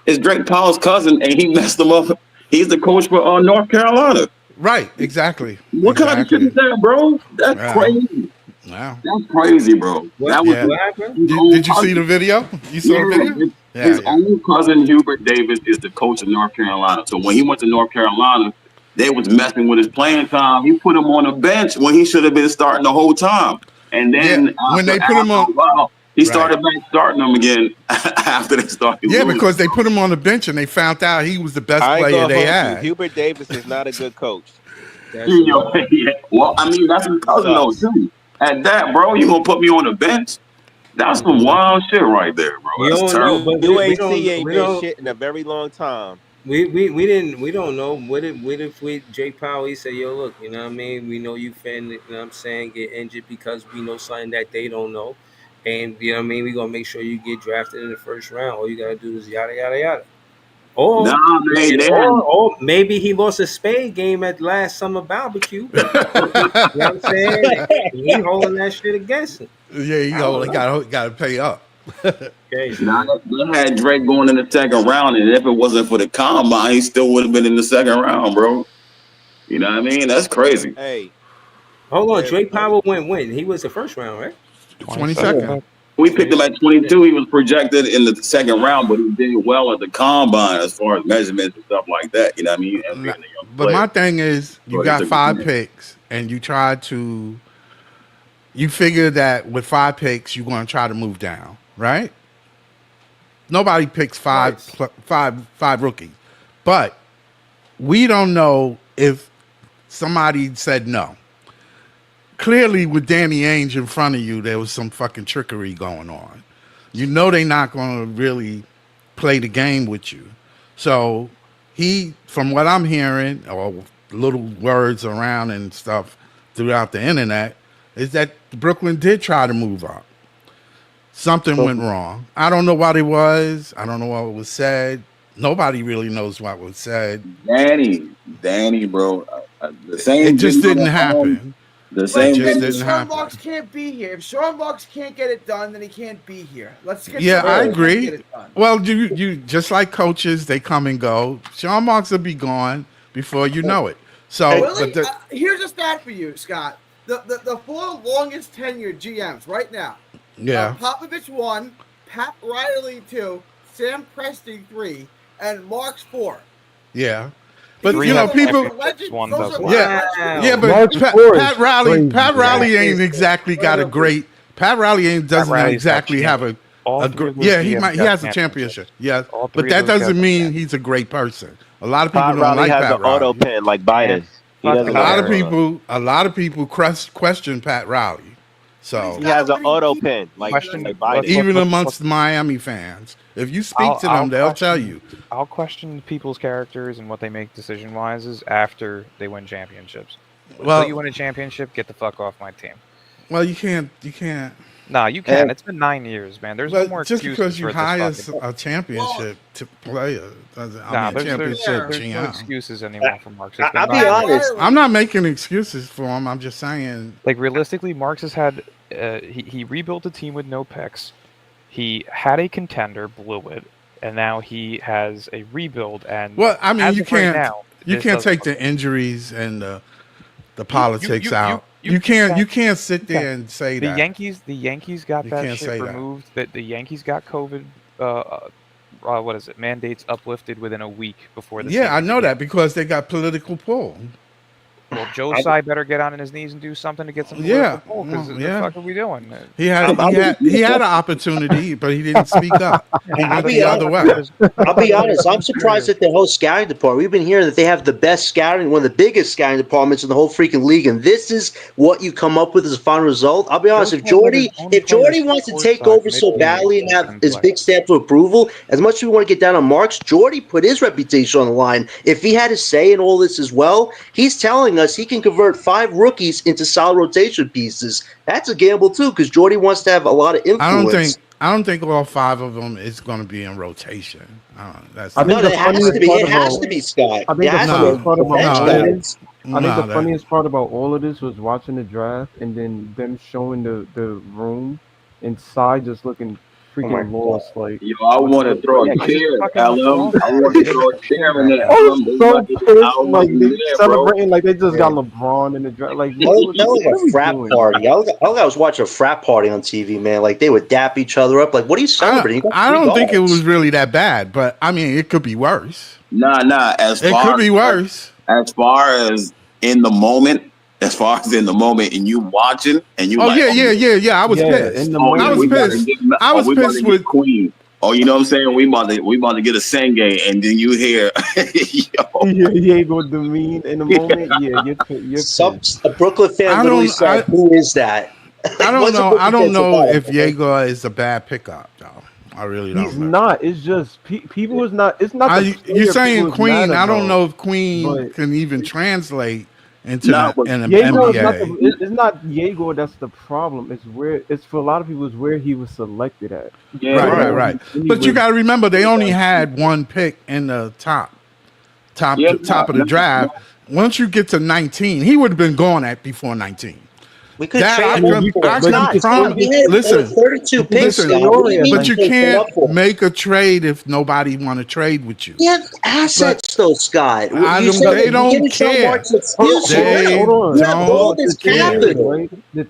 is Drake Powell's cousin, and he messed him up. He's the coach for North Carolina. Right. Exactly. What kind of shit is that, bro? That's crazy. Wow. That's crazy, bro. What happened? Did you see the video? You saw the video? His own cousin Hubert Davis is the coach of North Carolina. So when he went to North Carolina, they was messing with his playing time. He put him on the bench when he should have been starting the whole time. And then when they put him on, he started back starting them again after they started. Yeah, because they put him on the bench and they found out he was the best player they had. Hubert Davis is not a good coach. That's Yeah. Well, I mean, that's his cousin though too. At that, bro, you gonna put me on the bench? That's some wild shit right there, bro. You That's don't, terrible. but we UAC ain't we been don't. shit in a very long time. We don't know what if we Jake Powell he said, yo, look, you know what I mean, we know you fan, you know what I'm saying, get injured because we know something that they don't know, and you know what I mean, we gonna make sure you get drafted in the first round. All you gotta do is yada yada yada. Or, Nah, or maybe he lost a spade game at last summer barbecue. You know what I'm saying? He holding that shit against him. Yeah, you only got to pay up. Nah, they had Drake going in the second round, and if it wasn't for the combine, he still would have been in the second round, bro. You know what I mean? That's crazy. Hey, hold on, Drake Powell went when? He was the first round, right? 22nd. We picked him at 22. He was projected in the second round, but he did well at the combine as far as measurements and stuff like that. You know what I mean? And being a young But player. my thing is, you But got it's a 5 good picks, and you figure that with 5 picks, you're going to try to move down, right? Nobody picks five rookies, but we don't know if somebody said no. Clearly, with Danny Ainge in front of you, there was some fucking trickery going on. You know they're not going to really play the game with you. So he, from what I'm hearing, or little words around and stuff throughout the internet, is that Brooklyn did try to move up. Something went wrong. I don't know what it was. I don't know what was said. Nobody really knows what was said. Danny, bro. The same. It just didn't happen. The same just If didn't Sean happen. Marks can't be here. If Sean Marks can't get it done, then he can't be here. Let's get. Yeah, I Get agree. it done. Well, you just like coaches, they come and go. Sean Marks will be gone before you know it. So, Willie, but here's a stat for you, Scott. The 4 longest tenured GMs right now. yeah, Popovich 1, Pat Riley 2, Sam Presti 3, and Marks 4. yeah. But Three you know, have people. championships, one Those doesn't. are Yeah, but Mark's Pat score is Riley crazy. ain't exactly got a great. Pat Riley doesn't Riley's exactly got have All a three of great. Yeah, those he GMs he got has a championship. Yeah, All but three that of those doesn't guys mean he's a great person. A lot of people Pat don't Riley like has Pat an Riley. auto pen like Biden. He A A doesn't lot have of people question Pat Riley. So He has an auto pen like Biden. even amongst Miami fans, if you speak to them, they'll tell you. I'll question people's characters and what they make decision-wise is after they win championships. Well- Until you win a championship, get the fuck off my team. Well, you can't. Nah, you can. It's been 9 years, man. There's no But more just excuses because you for this hire fucking- a championship to play Nah, championship there's no GM. excuses anymore for Marks. It's been I'll be 9 years. honest. I'm not making excuses for him. I'm just saying. Like realistically, Marks has had he rebuilt a team with no picks. He had a contender, blew it, and now he has a rebuild. And Well, I mean, as you of right can't now, you this can't doesn't take look the injuries and the politics you- out. you You can't can't- sit there and say the that. Yankees got You that can't shit say that. removed. That the Yankees got COVID. What is it? Mandates uplifted within a week before the Yeah, I season know began. that because they got political pull. Well, Joe Tsai better get on his knees and do something to get some Yeah, political pull. Because well, the yeah. fuck are we doing? He had an opportunity, but he didn't speak up. He went the other way. I'll be honest. I'm surprised at the whole scouting department. We've been hearing that they have the best scouting, one of the biggest scouting departments in the whole freaking league, and this is what you come up with as a final result. I'll be honest. If Jordy wants to take over so badly and have his big stamp of approval, as much as we want to get down on Marks, Jordy put his reputation on the line. If he had a say in all this as well, he's telling us he can convert 5 rookies into solid rotation pieces. That's a gamble too, because Jordy wants to have a lot of influence. I don't think all 5 of them is going to be in rotation. That's I think No, the it has funniest to be. part It has about- to be, Scott. I It think the has to funniest be. part about Bench all guys. of this, I think the that- funniest part about all of this was watching the draft and then them showing the room inside just looking freaking lost. Like, Yo, I want to throw a chair, Alum. I want to throw a chair in there. I Alum. was They so about to get pissed, out like in they there, bro. celebrating like they just got LeBron in the draft. Like, That was like a frat party. I was watching a frat party on TV, man. Like they would dap each other up. Like, what are you celebrating? You got I 3 don't think it guards. was really that bad, but I mean, it could be worse. Nah. It could be worse. As far as in the moment, and you watching, and you Oh like, yeah. I was Yeah, pissed. in the I was we gotta pissed. get- I was we gotta pissed get with Queen. Oh, you know what I'm saying? We about to get a Senge, and then you hear, Diego Demean in a moment. Yeah, you're A Brooklyn fan literally said, "Who is that?" I don't What's a know. Brooklyn I don't fan know say, if Diego is a bad pickup, though. I really don't. He's not. It's just people is not. It's not. The You're player saying people is Queen. mad I don't about, know if Queen but can even translate into Nah, but an Diego is not. NBA. It's not Diego that's the problem. It's where it's for a lot of people. It's where he was selected at. Right. But you got to remember, they only had one pick in the top of the draft. Once you get to 19, he would have been gone at before 19. We could That trade I him. can listen. 32 picks. But you can't make a trade if nobody want to trade with you. He has assets, though, Scott. They don't care.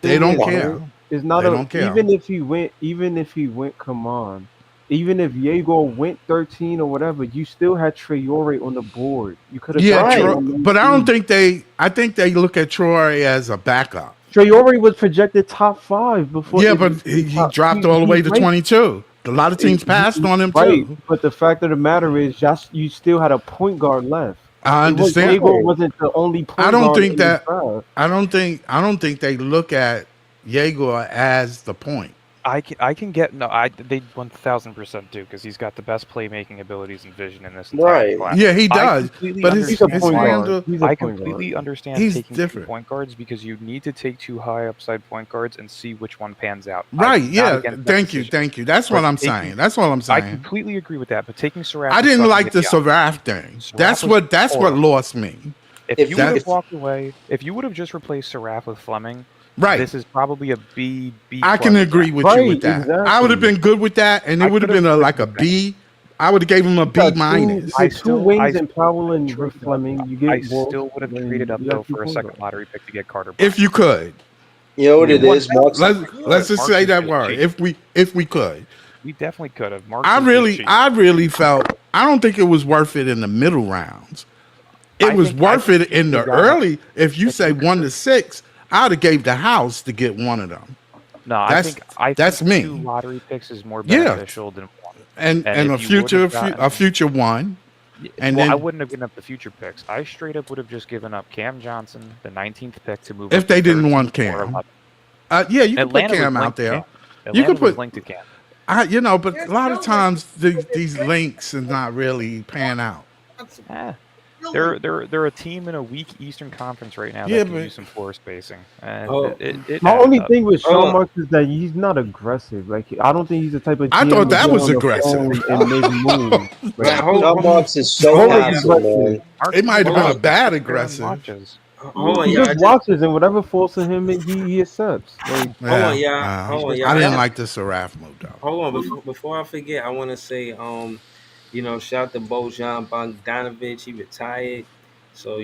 They don't care. It's not They don't care. even if he went, come on. Even if Diego went 13 or whatever, you still had Traore on the board. You could have but I don't think I think they look at Troy as a backup. Traore was projected top 5 before. Yeah, but he dropped all the way to 22. A lot of teams passed on him too. But the fact of the matter is, just you still had a point guard left. I understand. Diego wasn't the only point guard. I don't think they look at Diego as the point. I can get they 1000% do because he's got the best playmaking abilities and vision in this entire class. Yeah, he does. But he's a point guard. I completely understand He's taking different. 2 point guards because you need to take 2 high upside point guards and see which one pans out. Right? Yeah. Thank you. That's what I'm saying. That's what I'm saying. I completely agree with that. But taking Saraf, I didn't like the Saraf thing. That's what lost me. If you would have walked away, if you would have just replaced Saraf with Fleming. Right. This is probably a B. I can agree with you with that. Exactly. I would have been good with that, and it would have been like a B. I would have gave him a B minus. Two wings and Powell and Fleming. I still would have traded up though for a second lottery pick to get Carter. If you could. You know what it is, Mark? Let's just say that word. If we could. We definitely could have. I really felt. I don't think it was worth it in the middle rounds. It was worth it in the early. If you say 1 to 6. I would have gave the house to get one of them. No, I think that's me. 2 lottery picks is more beneficial than 1. And a future one. And then I wouldn't have given up the future picks. I straight up would have just given up Cam Johnson, the 19th pick, to move. If they didn't want Cam, yeah, you could put Cam out there. You could put linked to Cam. But a lot of times these links is not really pan out. They're a team in a weak Eastern Conference right now that can use some floor spacing. My only thing with Sean Marks is that he's not aggressive. Like I don't think he's the type of. I thought that was aggressive. And make moves. Sean Marks is so aggressive. It might have been a bad aggressive. He just watches and whatever falls to him, he accepts. Like, I didn't like the Saraf move though. Hold on, before I forget, I want to say shout out to Bojan Bogdanovic. He retired. So,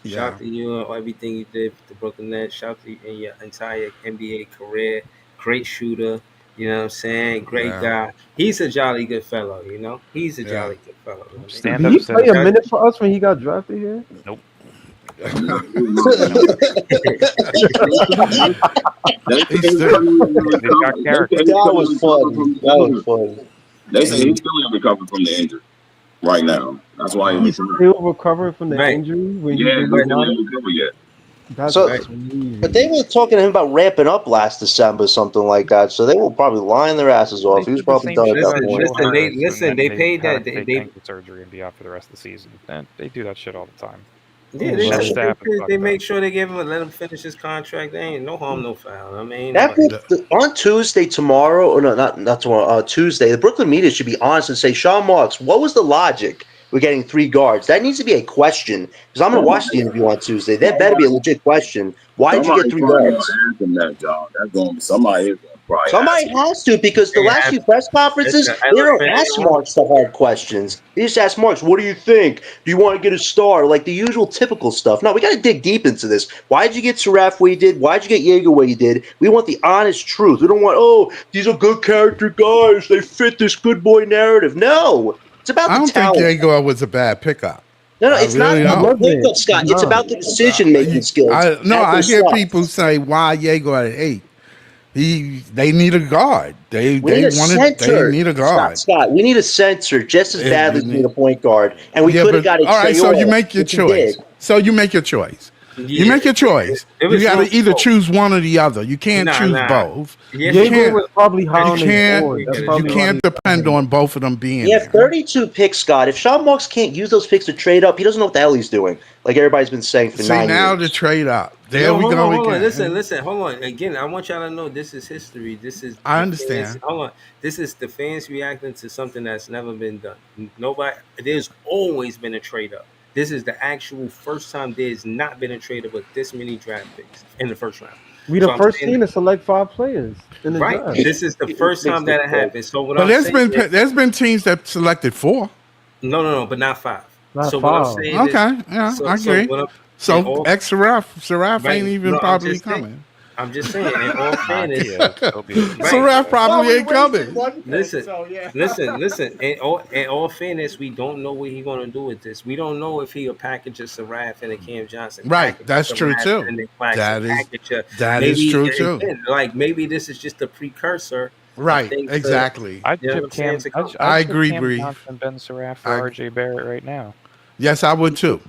shout out to you and everything you did for the Brooklyn Nets. Shout out to you in your entire NBA career. Great shooter. You know what I'm saying? Great guy. He's a jolly good fellow, He's a jolly good fellow. Did he play a minute for us when he got drafted here? Nope. That was fun. They say he's still recovering from the injury right now. That's why he's still recovering from the injury. He hasn't recovered yet. But they were talking to him about ramping up last December, something like that. So they were probably lying their asses off. He was probably done at that point. They paid that. They surgery and be out for the rest of the season. And they do that shit all the time. Yeah, they make sure they give him let him finish his contract. They ain't no harm, no foul. I mean, on Tuesday tomorrow, or no, not tomorrow. Tuesday, the Brooklyn media should be honest and say, Sean Marks, what was the logic? We're getting 3 guards. That needs to be a question because I'm going to watch the interview on Tuesday. That better be a legit question. Why did you get 3 guards? Somebody has to because the last few press conferences, they don't ask Marks the hard questions. They just ask Marks, what do you think? Do you want to get a star? Like the usual typical stuff. No, we got to dig deep into this. Why did you get Saraf where you did? Why did you get Jaeger where you did? We want the honest truth. We don't want, these are good character guys. They fit this good boy narrative. No, it's about the talent. I don't think Jaeger was a bad pickup. No, it's really not about the pickup, Scott. It's about the decision-making skills. I hear people say, why Jaeger at 8? They need a guard. They We need a center. They need a guard. Scott, we need a center just as badly as we need a point guard. And we could have got a all right, so you make your which we did. choice. So you make your choice. You make your choice. It You was got no to either fault. choose one or the other. You can't choose both. Yes, You you can't. was probably high You on his can't. board. That's You probably why can't he- depend on both of them being He there. had 32 picks, Scott. If Sean Marks can't use those picks to trade up, he doesn't know what the hell he's doing. Like everybody's been saying for See 9 now years. the trade up. There No, we hold go on, hold on. again. Listen. Hold on. Again, I want y'all to know this is history. This is I the understand. fans- hold on. This is the fans reacting to something that's never been done. Nobody. There's always been a trade up. This is the actual first time there's not been a trade up with this many draft picks in the first round. We the So I'm first saying- team to select 5 players in the Right. draft. This is the first time that it happened. So what But I'm there's saying is, there's been teams that selected 4. no, but not 5. Not So what I'm 5. saying Okay, is, yeah, so- I so agree. what I'm- in So all- ex Saraf Right. ain't even No, I'm probably just saying- coming. I'm just saying, in all fairness, Saraf probably ain't coming. Listen, So, yeah. listen. In all fairness, we don't know what he's going to do with this. We don't know if he'll package a Saraf and a Cam Johnson. Right, package that's a true, Saraf too. and a That is- package a- that is maybe, true, too. again, like maybe this is just a precursor. Right, things to- exactly. I'd You know chip what I'm saying? Cam. To come. I I'd chip agree, Cam Bree. Johnson, Ben Saraf for I- R.J. Barrett right now. Yes, I would too.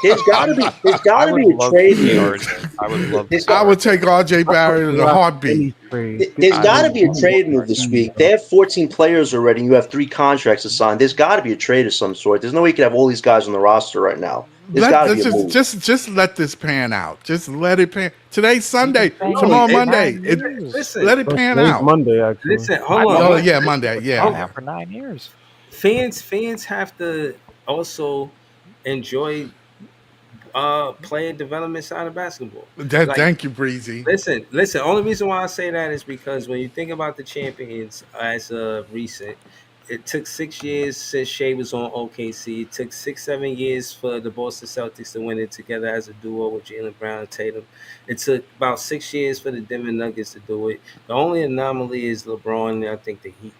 There's got to be I would a love trade to see move. RJ. I would love to see I would RJ. take RJ Barrett in a heartbeat. There's got to be a trade move this week. They have 14 players already. And you have 3 contracts to sign. There's got to be a trade of some sort. There's no way you could have all these guys on the roster right now. There's got to be a move. Just let this pan out. Just let it pan. Today's Sunday. No, Tomorrow it- Monday. Listen, Let it pan Today's out. Monday, actually. listen. Hold on. Oh yeah, Monday. Yeah. Now for 9 years. Fans have to also enjoy player development side of basketball. Like, Thank you, Breezy. Listen. Only reason why I say that is because when you think about the champions as of recent, it took 6 years since Shea was on OKC. It took 6-7 years for the Boston Celtics to win it together as a duo with Jaylen Brown and Tatum. It took about 6 years for the Denver Nuggets to do it. The only anomaly is LeBron and I think the Heat.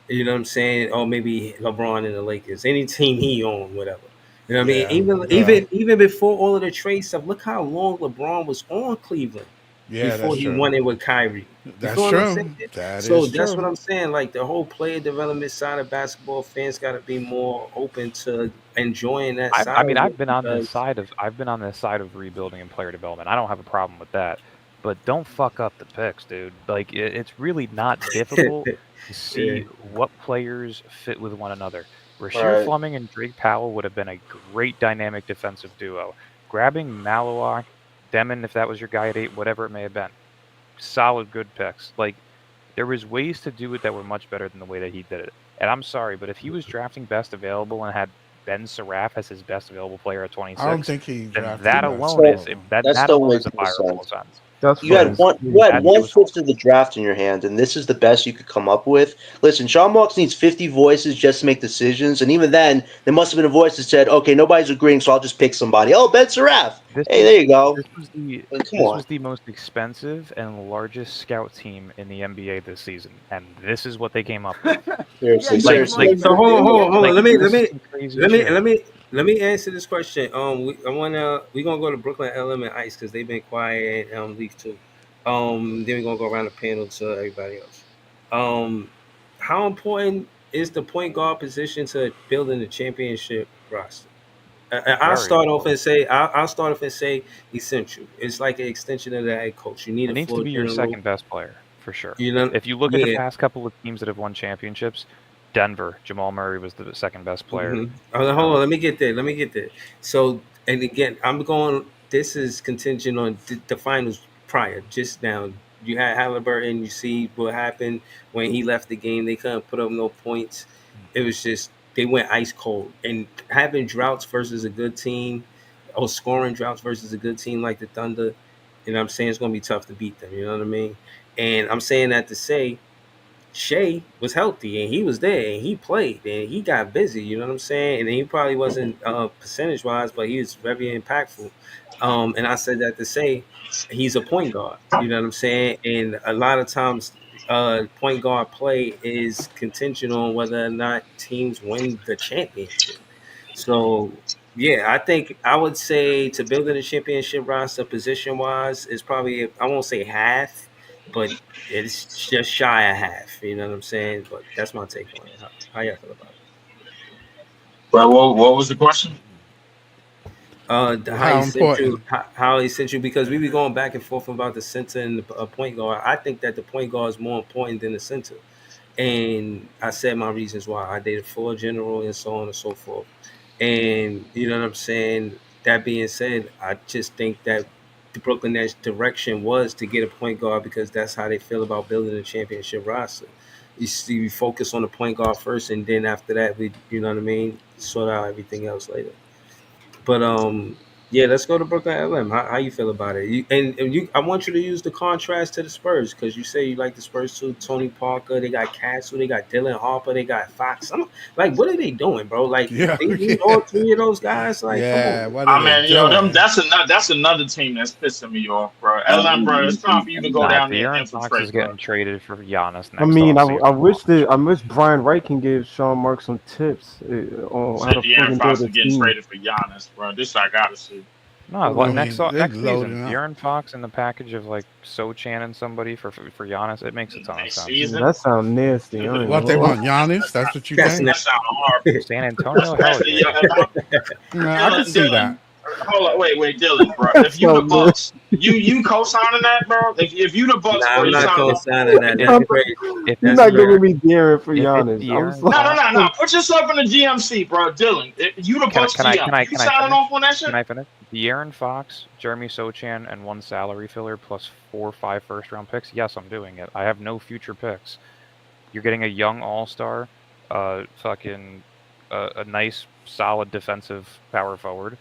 You know what I'm saying? Or maybe LeBron and the Lakers. Any team he owned, whatever. You know what I mean? Even before all of the trade stuff, look how long LeBron was on Cleveland Yeah, before that's he true. won it with Kyrie. You That's feel what I'm true. saying? That So is that's true. what I'm saying. Like the whole player development side of basketball, fans got to be more open to enjoying that side. I mean, of I've it been on this because- side of rebuilding and player development. I don't have a problem with that, but don't fuck up the picks, dude. Like it's really not difficult to see what players fit with one another. Rasheer Right. Fleming and Drake Powell would have been a great dynamic defensive duo. Grabbing Malloy, Demon, if that was your guy at 8, whatever it may have been, solid, good picks. Like there was ways to do it that were much better than the way that he did it. And I'm sorry, but if he was drafting best available and had Ben Saraf as his best available player at 26, I don't think he then drafted that best alone available. is that That that still alone makes is a no fireable sense. offense. That's You had fine. one 1/5 of the draft in your hand, and this is the best you could come up with. Listen, Sean Marks needs 50 voices just to make decisions, and even then, there must have been a voice that said, "Okay, nobody's agreeing, so I'll just pick somebody." Oh, Ben Saraf. Hey, there you go. This was the Come this on. was the most expensive and largest scout team in the NBA this season, and this is what they came up with. Seriously, Yeah, seriously. So hold on. Like, Let this is some crazy shit. Let me answer this question. We're gonna go to Brooklyn LM and Ice because they've been quiet and Leaf too. Then we're gonna go around the panel to everybody else. How important is the point guard position to building the championship roster? I'll Very start off and say essential. It's like an extension of the head coach. You need It a needs floor to be your general. second best player for sure. You know, If you look at the yeah. past couple of teams that have won championships, Denver, Jamal Murray was the second best player. Mhm. Hold on, let me get there. So, and again, this is contingent on the finals prior. Just now, you had Halliburton. You see what happened when he left the game. They couldn't put up no points. It was just they went ice cold. And having droughts versus a good team, or scoring droughts versus a good team like the Thunder, you know what I'm saying, it's going to be tough to beat them. You know what I mean? And I'm saying that to say, Shea was healthy and he was there and he played and he got busy, you know what I'm saying? And he probably wasn't percentage wise, but he was very impactful. And I said that to say he's a point guard, you know what I'm saying? And a lot of times point guard play is contingent on whether or not teams win the championship. So yeah, I think I would say to building a championship roster position wise is probably, I won't say half, but it's just shy of half. You know what I'm saying? But that's my take on it. How y'all feel about it? But what was the question? How important? How essential, because we be going back and forth about the center and the point guard. I think that the point guard is more important than the center, and I said my reasons why. I dated floor general and so on and so forth, and you know what I'm saying. That being said, I just think that the Brooklyn Nets direction was to get a point guard because that's how they feel about building a championship roster. You see, we focus on the point guard first, and then after that, we, you know what I mean, sort out everything else later. But yeah, let's go to Brooklyn LM. How you feel about it? I want you to use the contrast to the Spurs because you say you like the Spurs too. Tony Parker, they got Castle, they got Dylan Harper, they got Fox. I'm like, what are they doing, bro? Like, Yeah, they need all three of those guys. Like, yeah. come on. What are they doing? That's another team that's pissing me off, bro. LM, bro, it's time for you to go down there and De'Aaron Fox infiltrate, is getting bro. traded for Giannis next I mean, I offseason. wish Brian Wright can give Sean Marks some tips on how to De'Aaron fucking Fox build is a getting team. traded for Giannis, bro. This I gotta see. No, I mean, next they're season, loading up. De'Aaron Fox in the package of like Sochan and somebody for Giannis, it makes a ton of Next sense. season, That sounds nasty. I ain't What they gonna lie. want, Giannis? That's what you That's think? that sound horrible. San Antonio, hell Especially, yeah. I can see that. Hold on, wait, Dylan, bro. If you the Bucks, you co-signing that, bro? If you the Bucks, Nah, bro, I'm you not signing off. co-signing that. That's crazy. If You're it's not De'Aaron- giving me De'Aaron for if it's Giannis. I'm De'Aaron sorry. No. Put yourself in the GMC, bro. Dylan, if you the Bucks Can I GM, you finish? signing off on that shit? Can I finish? De'Aaron Fox, Jeremy Sochan, and one salary filler plus 4 or 5 first-round picks. Yes, I'm doing it. I have no future picks. You're getting a young all-star, fucking a nice, solid defensive power forward,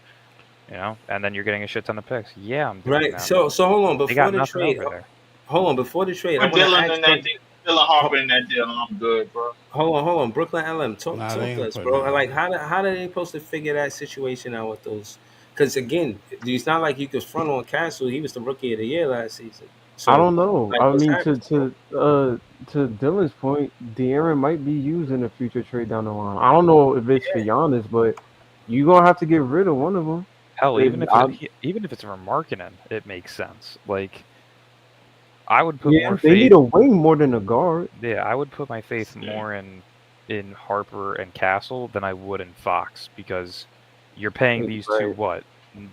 you know, and then you're getting a shit ton of picks. Yeah, I'm doing Right. that. So hold on They before got the nothing trade. over there. Hold on before the trade. I Put want to Dylan ask in that deal. Dylan Harper in that deal, and I'm good, bro. Hold on. Brooklyn LM, talk Nah, to they ain't us, putting bro. it Like, in. how do they supposed to figure that situation out with those? Because again, it's not like you could front on Castle. He was the rookie of the year last season. So I don't know. like, I what's mean, happening? to Dylan's point, De'Aaron might be used in a future trade down the line. I don't know if it's for Giannis, but you're gonna have to get rid of one of them. Hell, even if it's for Markkanen, it makes sense. Like, I would put more they faith. need a wing more than a guard. Yeah, I would put my faith more in Harper and Castle than I would in Fox because you're paying these two what,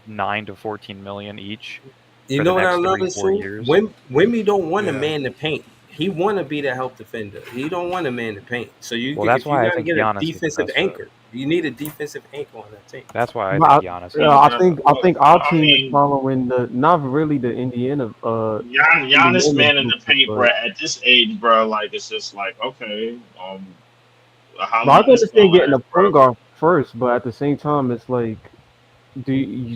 9 to 14 million each. You for know the what next I love 3-4 is too? years. Wimby don't want a Yeah. man to paint. He want to be the help defender. He don't want a man to paint. So that's why I gotta think get a Giannis is the defensive best anchor. You need a defensive anchor on that team. That's why I But think Giannis. I think our I team is mean- following not really the Indiana. Giannis man in the paint, but- bro. At this age, bro, like it's just like okay, how But I long this understand gonna getting a last, bro? point guard first, but at the same time, it's like,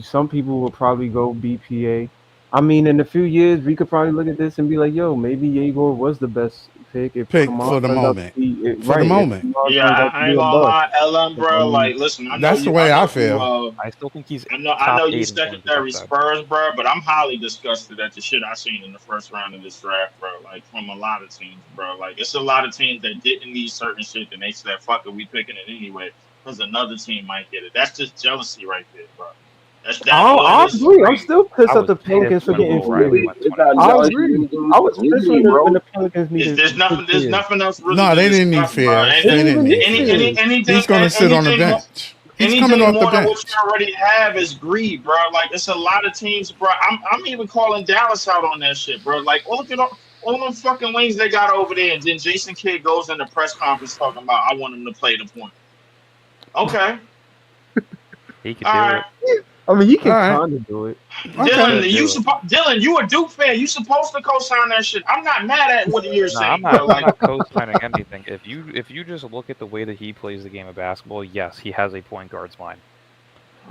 some people will probably go BPA. I mean, in a few years, we could probably look at this and be like, "Yo, maybe Yegor was the best pick." If Pick Kamal for the turns out to moment. be- For the right, if moment. Kamal Yeah, turns out to I be ain't a gonna bust. lie, LM, bro. Like, listen, I know That's the you, way I know feel. You, I still think he's. I know top you 8 in secondary points upside. Spurs, bro, but I'm highly disgusted at the shit I seen in the first round of this draft, bro. Like from a lot of teams, bro. Like it's a lot of teams that didn't need certain shit, and they said, "Fuck it, we picking it anyway," because another team might get it. That's just jealousy right there, bro. That's I agree. I'm still pissed I at the was Pelicans pissed for when getting Will Riley Philly. went 20. I agree. I was pissed when the Pelicans needed. There's nothing else. Really No, to they didn't need discuss, bro. Fierce. They didn't need Fierce. Anything, He's going to sit on the anything more- bench. He's anything coming off the more than bench. what you already have is greed, bro. Like it's a lot of teams, bro. I'm even calling Dallas out on that shit, bro. Like look at all them fucking wings they got over there, and then Jason Kidd goes in the press conference talking about I want him to play the point. Okay, He could all do right. it. I mean, he can All right. kind of do it. Dylan, Okay. Dylan, you a Duke fan? You supposed to co-sign that shit. I'm not mad at what you're No, saying, I'm bro. not. I'm Like, not co-signing anything. If you just look at the way that he plays the game of basketball, yes, he has a point guard's mind.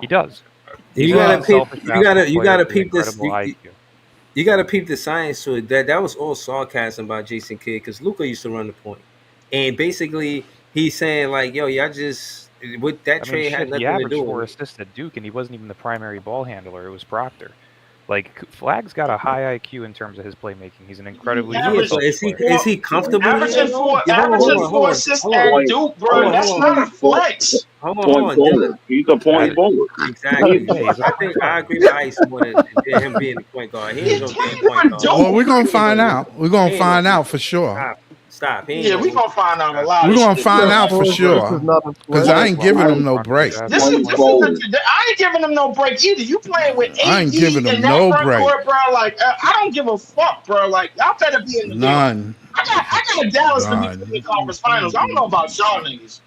He does. He's You an gotta unselfish peep. You gotta basketball player with peep this. incredible IQ. You gotta peep the science to it. That was all sarcasm by Jason Kidd because Luka used to run the point, and basically he's saying like, "Yo, y'all just with that I mean, trade had shit, he nothing to averaged do 4 with it." assists at Duke, and he wasn't even the primary ball handler. It was Proctor. Like Flag's got a high IQ in terms of his playmaking. He's an incredibly Yeah, Average- but player. is he comfortable here? Averaging four, Hold on, hold on, assists hold on. at Duke, bro. Hold on, That's hold not on. a flex. Hold on, Point hold on. Dylan. forward. He's a point forward. Exactly. Yeah, he's a I point think guard. I agree with Ice more than him being the point guard. He ain't He's no damn playing point for guard. Duke. Well, we're gonna He ain't find no- out. We're gonna he ain't find no- out for sure. Stop. He ain't Yeah, no- we gonna find out a lot. We're of gonna shit. find out for This sure. is not a Because flex. I ain't giving him no break. This is I ain't giving them no break either. You playing with I ain't AD giving them in that no front break. court, bro. Like I don't give a fuck, bro. Like y'all better be in the None. I got Dallas to None. be in the conference finals. I don't know about y'all niggas.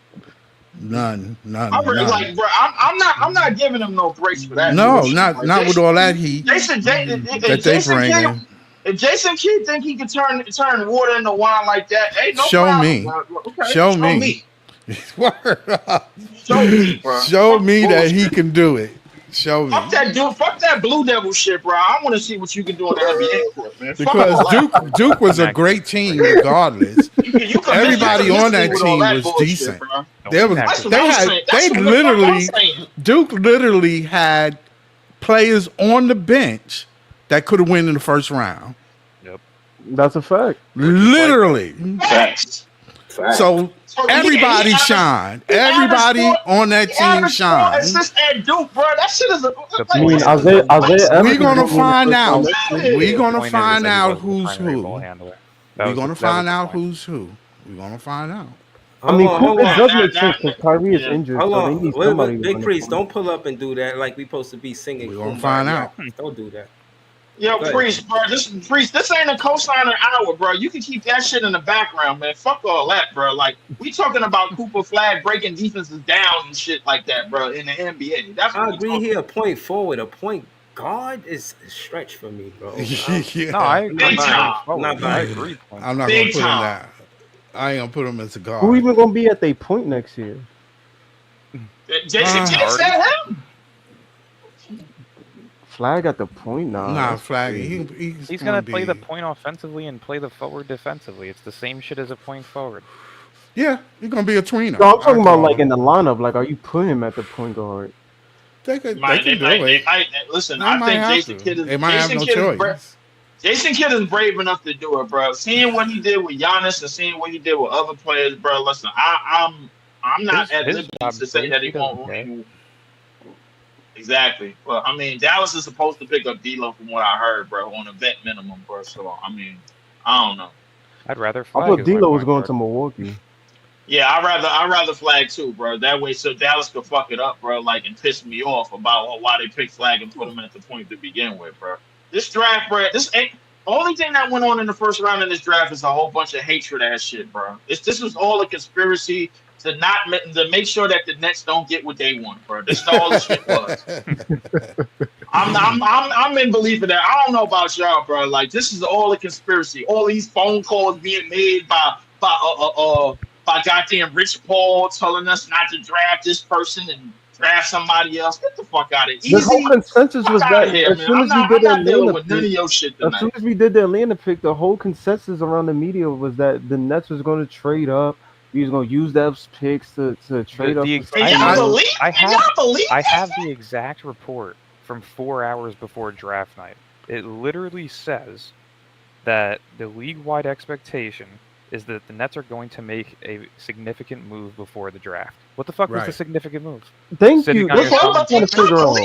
None. I'm like, bro, I'm not giving them no breaks for that. No, bullshit. not Like, not with all that heat Jason, that they bring in. If Jason Kidd think he can turn water into wine like that, ain't no Show problem, me. bro. Okay, Show me. Word up. Show me, bro. Show Fuck me that bullshit. he can do it. Show me. Fuck that dude. Fuck that Blue Devil shit, bro. I want to see what you can do in the NBA court, man. Fuck Because all that. Duke was a great team regardless. You can Everybody miss on me that with all team that was bullshit, decent. bro. There was That's what they I'm had saying. That's they what the fuck I'm literally saying. Duke literally had players on the bench that could have won in the first round. That's a fact. Literally. Facts. So everybody he shined. he Everybody averaged on that he team averaged 4 shined. assists at Duke, bro. That shit is a. I mean, Isaiah We're gonna Evans find out. next year. We're gonna Point is find that he out wasn't the who's primary who. ball handler. We're gonna that find was the out point. who's who. We're gonna find out. I mean, Hold Cooper on. does make sense because Kyrie is Yeah. injured, Hold so they on. need Wait, somebody. to Big run the Priest, point. don't pull up and do that like we supposed to be singing. We're gonna Kumbaya. find out. Don't do that. Yo, Go ahead. Priest, bro. This ain't a cosigner hour, bro. You can keep that shit in the background, man. Fuck all that, bro. Like we talking about Cooper Flag breaking defenses down and shit like that, bro. In the NBA, that's what I we agree talking. here. A point forward, a point guard is a stretch for me, bro. Yeah. No, I agree. Big time. I agree. I'm not Big gonna put him time. that. I ain't gonna put him as a guard. Who even gonna be at their point next year? Jason Kidd said him. Flag at the point now. Nah, That's Flag. crazy. He's gonna play the point offensively and play the forward defensively. It's the same shit as a point forward. Yeah, he's gonna be a tweener. No, I'm talking I about call like him. in the lineup. Like, are you putting him at the point guard? They can do They it. might. Listen, They I might think have Jason to. Kidd is. They might have Jason no Kidd is choice. Jason Kidd is brave enough to do it, bro. Seeing what he did with Giannis and seeing what he did with other players, bro. Listen, I'm not at His liberty job to say that he doesn't won't. care. Exactly. Well, I mean, Dallas is supposed to pick up D'Lo from what I heard, bro, on a vet minimum, bro. So I mean, I don't know. I'd rather I Flag thought as my D'Lo was point going guard. to Milwaukee. Yeah, I rather Flag too, bro. That way, so Dallas could fuck it up, bro, like and piss me off about why they picked Flag and put him at the point to begin with, bro. This draft, bro, this ain't. Only thing that went on in the first round in this draft is a whole bunch of hatred ass shit, bro. This was all a conspiracy to make sure that the Nets don't get what they want, bro. That's all this shit was. I'm in belief of that. I don't know about y'all, bro. Like this is all a conspiracy. All these phone calls being made by goddamn Rich Paul telling us not to draft this person and draft somebody else. Get the fuck out of here. The whole consensus was Fuck outta that here, as man. soon I'm as not we did the dealing Atlanta with none of pick, your shit as tonight. soon as we did the Atlanta pick, the whole consensus around the media was that the Nets was going to trade up. He was going to use those picks to trade up. for I somebody else. have the exact report from 4 hours before draft night. It literally says that the league-wide expectation is that the Nets are going to make a significant move before the draft. What the fuck was the Right. significant move? Thank Sitting you. on That's your what thumb- I'm trying to figure out.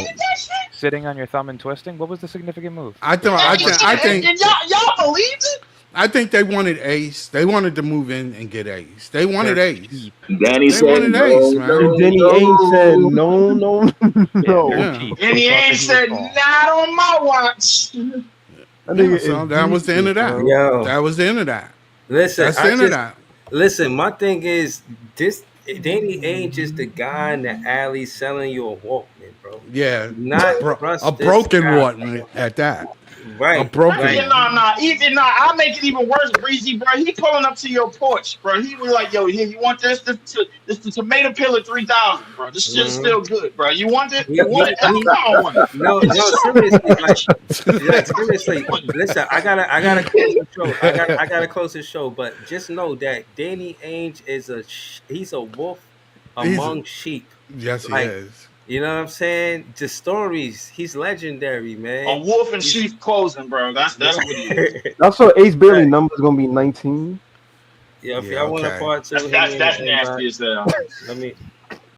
Sitting on your thumb and twisting. What was the significant move? I think And y'all believe it? I think they wanted Ace. They wanted to move in and get Ace. They wanted Ace. Danny They said wanted no, Ace, man. And Denny Ainge said no, no, no. Yeah. And he ain't said not on my watch. I think Yeah, it's so that was the end of that. Yo. That was the end of that. Listen, That's the end of that. Listen, my thing is this. Danny Ainge is the guy in the alley selling you a Walkman, bro. Yeah, Not a trust this broken guy. one at that. Right. A broken right. one. I'll make it even worse, Breezy, bro. He pulling up to your porch, bro. He was like, yo, here, you want this? This the tomato pillar 3000, bro. This shit's still good, bro. You want it? You want it? I don't want it. No, seriously, listen, I gotta close the show. I gotta close the show, but just know that Danny Ainge is he's a wolf among sheep. Yes, he Like, is. You know what I'm saying? The stories. He's legendary, man. A wolf in sheep clothing, bro. That's what he is. Also, Ace Bailey number is gonna be 19. Yeah, if y'all want to part two, that's nasty as hell. Let me